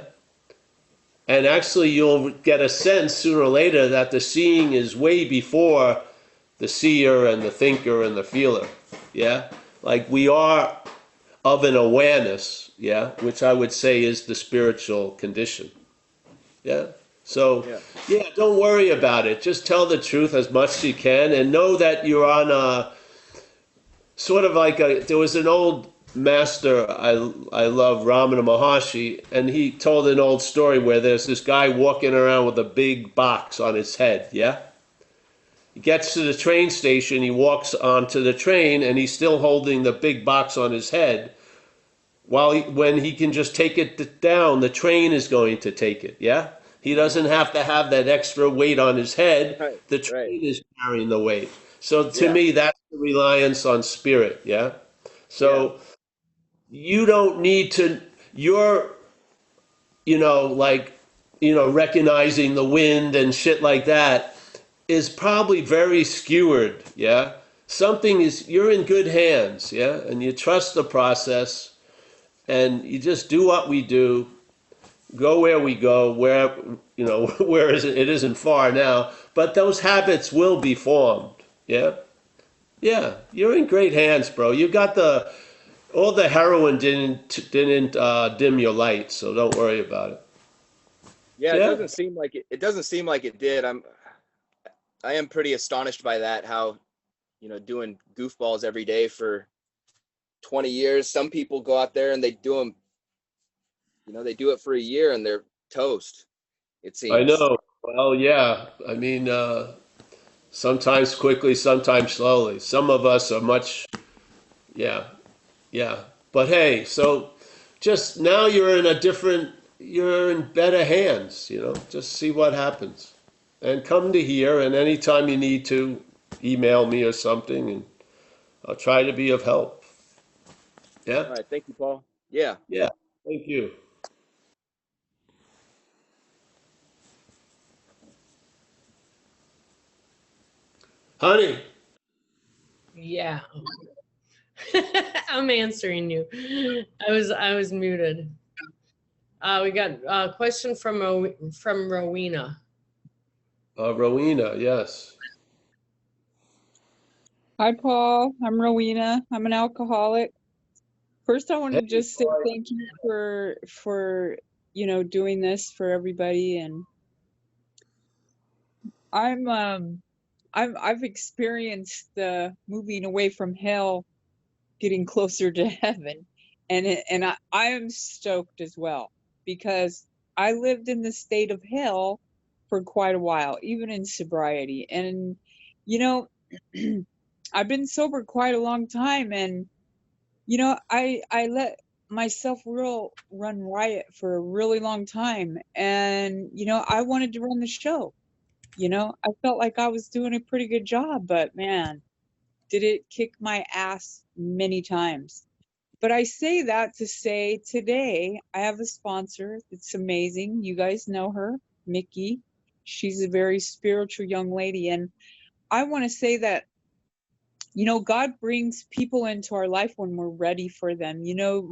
And actually, you'll get a sense sooner or later that the seeing is way before the seer and the thinker and the feeler. Yeah. Like we are of an awareness, yeah, which I would say is the spiritual condition. Yeah. So, Yeah. yeah, don't worry about it. Just tell the truth as much as you can and know that you're on a sort of like there was an old master I love, Ramana Maharshi, and he told an old story where there's this guy walking around with a big box on his head, yeah? He gets to the train station, he walks onto the train, and he's still holding the big box on his head. When he can just take it down, the train is going to take it. Yeah, he doesn't have to have that extra weight on his head. Right. The Right. train is carrying the weight. So to Yeah. me, that's the reliance on spirit. Yeah. Yeah. So you don't need to. You're, like, recognizing the wind and shit like that is probably very skewered. Yeah. You're in good hands. Yeah, and you trust the process and you just do what we do, go where we go, where where it isn't far now, but those habits will be formed. Yeah, yeah, you're in great hands, bro. You got all the heroin didn't dim your light, so don't worry about it. Yeah. It Yeah, doesn't seem like it. It doesn't seem like it did. I am pretty astonished by that. How, doing goofballs every day for 20 years. Some people go out there and they do them. They do it for a year and they're toast. It I seems. know. Well, yeah. I mean, Sometimes quickly, sometimes slowly. Some of us are much, yeah, yeah. But hey, so just now you're in better hands, just see what happens. And come to here, and anytime you need to, email me or something, and I'll try to be of help. Yeah? All right. Thank you, Paul. Yeah. Yeah. Thank you. Honey, Yeah. I'm answering you. I was muted. We got a question from Rowena. Rowena, yes. Hi, Paul. I'm Rowena. I'm an alcoholic. First, I want Hey, to just say thank you for doing this for everybody. And I've experienced moving away from hell, getting closer to heaven, and I am stoked as well because I lived in the state of hell for quite a while, even in sobriety. And you know, I've been sober quite a long time, and I let myself real run riot for a really long time, and I wanted to run the show. I felt like I was doing a pretty good job, but man, did it kick my ass many times. But I say that to say today I have a sponsor that's amazing. You guys know her, Mickey. She's a very spiritual young lady, and I want to say that God brings people into our life when we're ready for them.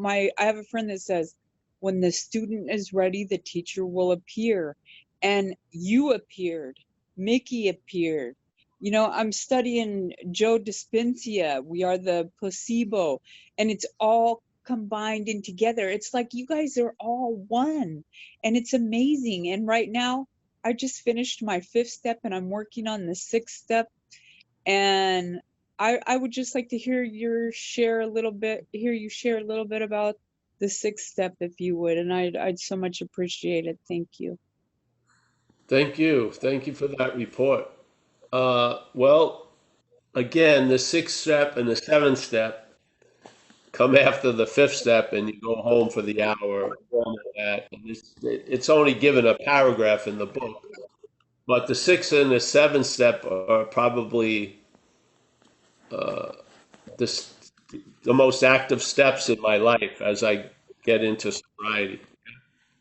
I have a friend that says, when the student is ready, the teacher will appear. And you appeared. Mickey appeared. I'm studying Joe Dispenza. We are the placebo. And it's all combined in together. It's like you guys are all one. And it's amazing. And right now, I just finished my 5th step and I'm working on the 6th step. And I would just like to hear you share a little bit about the 6th step, if you would, and I'd so much appreciate it. Thank you. Thank you. Thank you for that report. Well, again, the 6th step and the 7th step come after the 5th step, and you go home for the hour. All of that. And it's only given a paragraph in the book, but the 6th and the 7th step are probably the, s- the most active steps in my life as I get into sobriety.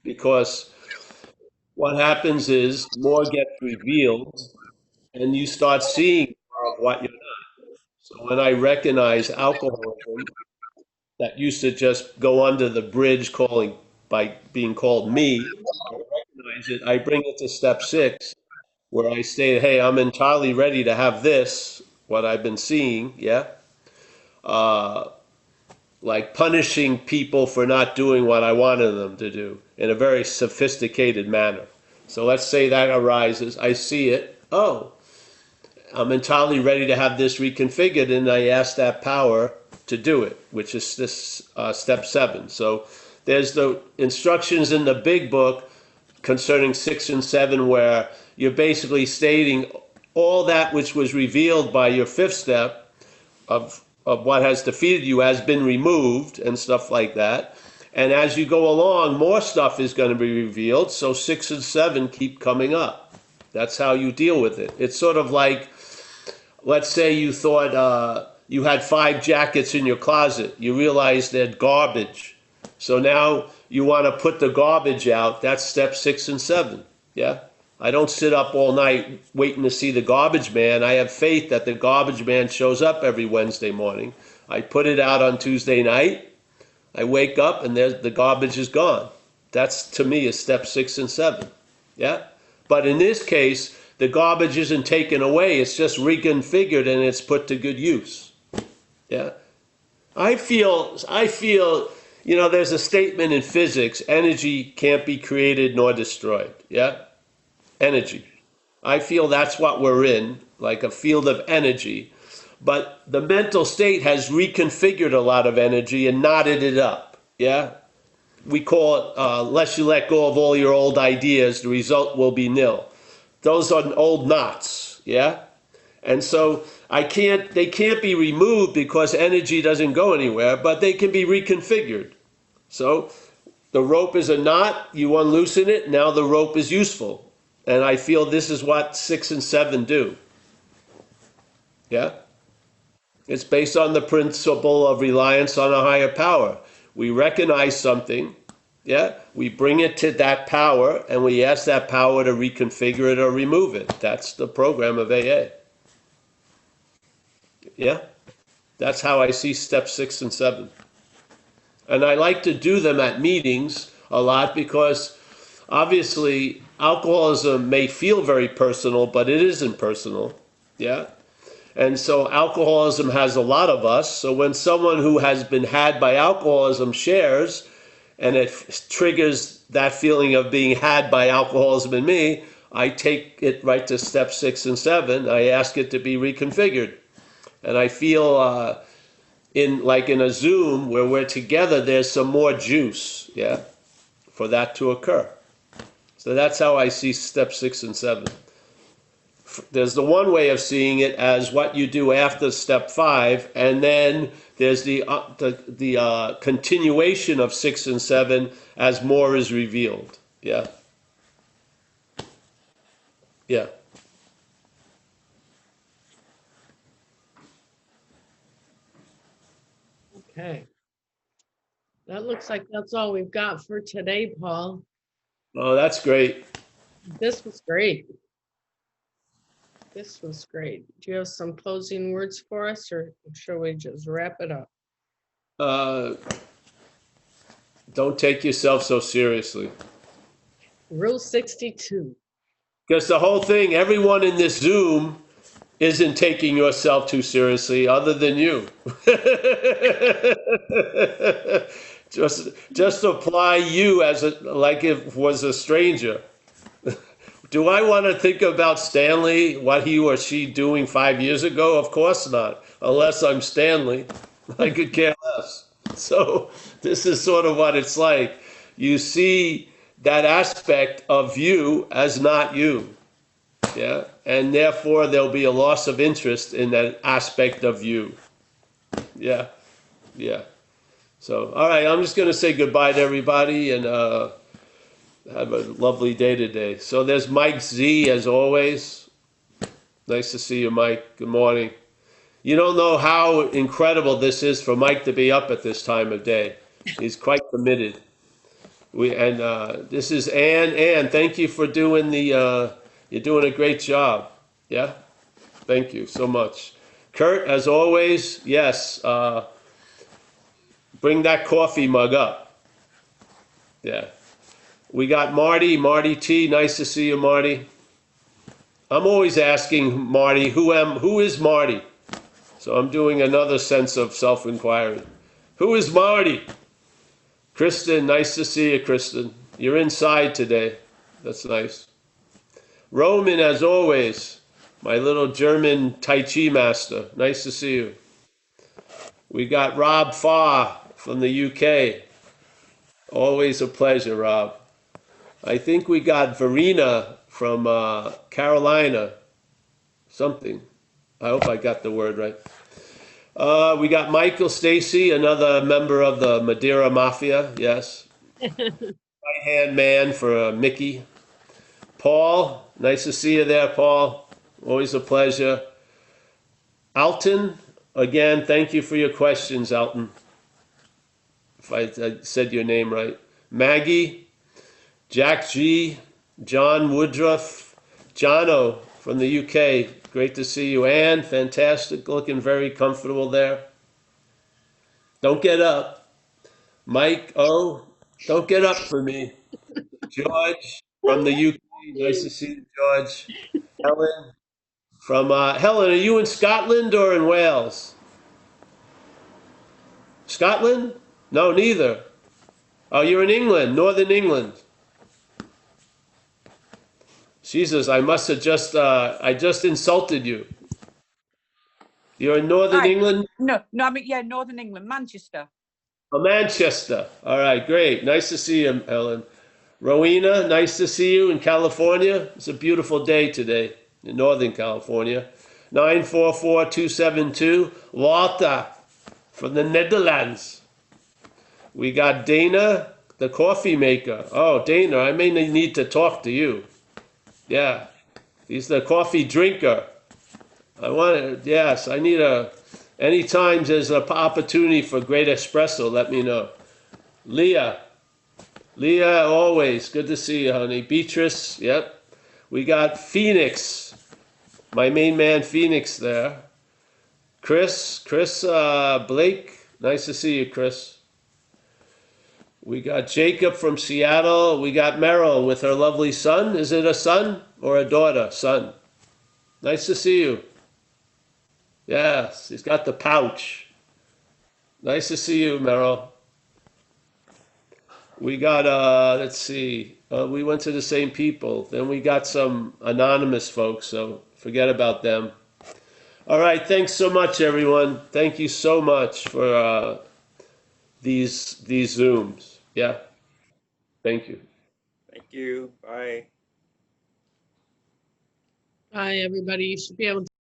Because what happens is more gets revealed, and you start seeing more of what you're not. So when I recognize alcoholism that used to just go under the bridge calling by being called me, I recognize it, I bring it to step 6 where I say, hey, I'm entirely ready to have this, what I've been seeing, yeah? Uh, like punishing people for not doing what I wanted them to do in a very sophisticated manner. So let's say that arises. I see it. Oh, I'm entirely ready to have this reconfigured, and I ask that power to do it, which is this step 7. So there's the instructions in the big book concerning 6 and 7, where you're basically stating all that which was revealed by your 5th step of what has defeated you has been removed and stuff like that. And as you go along, more stuff is going to be revealed. So 6 and 7 keep coming up. That's how you deal with it. It's sort of like, let's say you thought you had 5 jackets in your closet. You realize they're garbage. So now you want to put the garbage out. That's step 6 and 7. Yeah? I don't sit up all night waiting to see the garbage man. I have faith that the garbage man shows up every Wednesday morning. I put it out on Tuesday night. I wake up and the garbage is gone. That's to me is step 6 and 7. Yeah? But in this case, the garbage isn't taken away. It's just reconfigured and it's put to good use. Yeah? I feel, there's a statement in physics, energy can't be created nor destroyed. Yeah? Energy. I feel that's what we're in, like a field of energy. But the mental state has reconfigured a lot of energy and knotted it up. Yeah? We call it, unless you let go of all your old ideas, the result will be nil. Those are old knots. Yeah? And so they can't be removed because energy doesn't go anywhere, but they can be reconfigured. So the rope is a knot, you unloosen it, now the rope is useful. And I feel this is what 6 and 7 do. Yeah? It's based on the principle of reliance on a higher power. We recognize something, yeah? We bring it to that power and we ask that power to reconfigure it or remove it. That's the program of AA. Yeah? That's how I see step 6 and 7. And I like to do them at meetings a lot because obviously alcoholism may feel very personal, but it isn't personal. Yeah? And so alcoholism has a lot of us. So when someone who has been had by alcoholism shares, and it triggers that feeling of being had by alcoholism in me, I take it right to step 6 and 7. I ask it to be reconfigured. And I feel in a Zoom where we're together, there's some more juice, yeah, for that to occur. So that's how I see step 6 and 7. There's the one way of seeing it as what you do after step 5, and then there's the continuation of 6 and 7 as more is revealed. Yeah. Yeah. Okay. That looks like that's all we've got for today, Paul. Oh, that's great. This was great. This was great. Do you have some closing words for us, or shall we just wrap it up? Don't take yourself so seriously. Rule 62. Because the whole thing, everyone in this Zoom isn't taking yourself too seriously other than you. just apply you as like if was a stranger. Do I want to think about Stanley, what he or she doing 5 years ago? Of course not, unless I'm Stanley. I could care less. So this is sort of what it's like. You see that aspect of you as not you. Yeah, and therefore there'll be a loss of interest in that aspect of you. Yeah, yeah. So, all right, I'm just going to say goodbye to everybody and have a lovely day today. So there's Mike Z, as always. Nice to see you, Mike. Good morning. You don't know how incredible this is for Mike to be up at this time of day. He's quite committed. This is Ann. Ann, thank you for doing you're doing a great job. Yeah? Thank you so much. Kurt, as always, yes, bring that coffee mug up. Yeah. We got Marty T. Nice to see you, Marty. I'm always asking Marty, who is Marty? So I'm doing another sense of self-inquiry. Who is Marty? Kristen, nice to see you, Kristen. You're inside today. That's nice. Roman, as always, my little German Tai Chi master. Nice to see you. We got Rob Farr from the UK. Always a pleasure, Rob. I think we got Verena from Carolina. Something. I hope I got the word right. We got Michael Stacy, another member of the Madeira Mafia. Yes. Right-hand man for Mickey. Paul, nice to see you there, Paul. Always a pleasure. Alton, again, thank you for your questions, Alton. If I said your name right. Maggie, Jack G, John Woodruff, Jono from the UK. Great to see you. Anne, fantastic, looking very comfortable there. Don't get up. Mike O, don't get up for me. George from the UK, nice to see you, George. Helen Helen, are you in Scotland or in Wales? Scotland? No, neither. Oh, you're in England, Northern England. Jesus, I must have I just insulted you. You're in Northern Hi. England? No, I mean, yeah, Northern England, Manchester. Oh, Manchester. All right, great. Nice to see you, Helen. Rowena, nice to see you in California. It's a beautiful day today in Northern California. 944-272. Walter from the Netherlands. We got Dana, the coffee maker. Oh, Dana, I may need to talk to you. Yeah, he's the coffee drinker. Yes, I need anytime there's an opportunity for great espresso, let me know. Leah, always good to see you, honey. Beatrice, yep. We got Phoenix, my main man Phoenix there. Chris Blake, nice to see you, Chris. We got Jacob from Seattle. We got Meryl with her lovely son. Is it a son or a daughter? Son. Nice to see you. Yes, he's got the pouch. Nice to see you, Meryl. We got, let's see, we went to the same people. Then we got some anonymous folks, so forget about them. All right, thanks so much, everyone. Thank you so much for these Zooms. Yeah, thank you. Thank you. Bye. Bye, everybody. You should be able to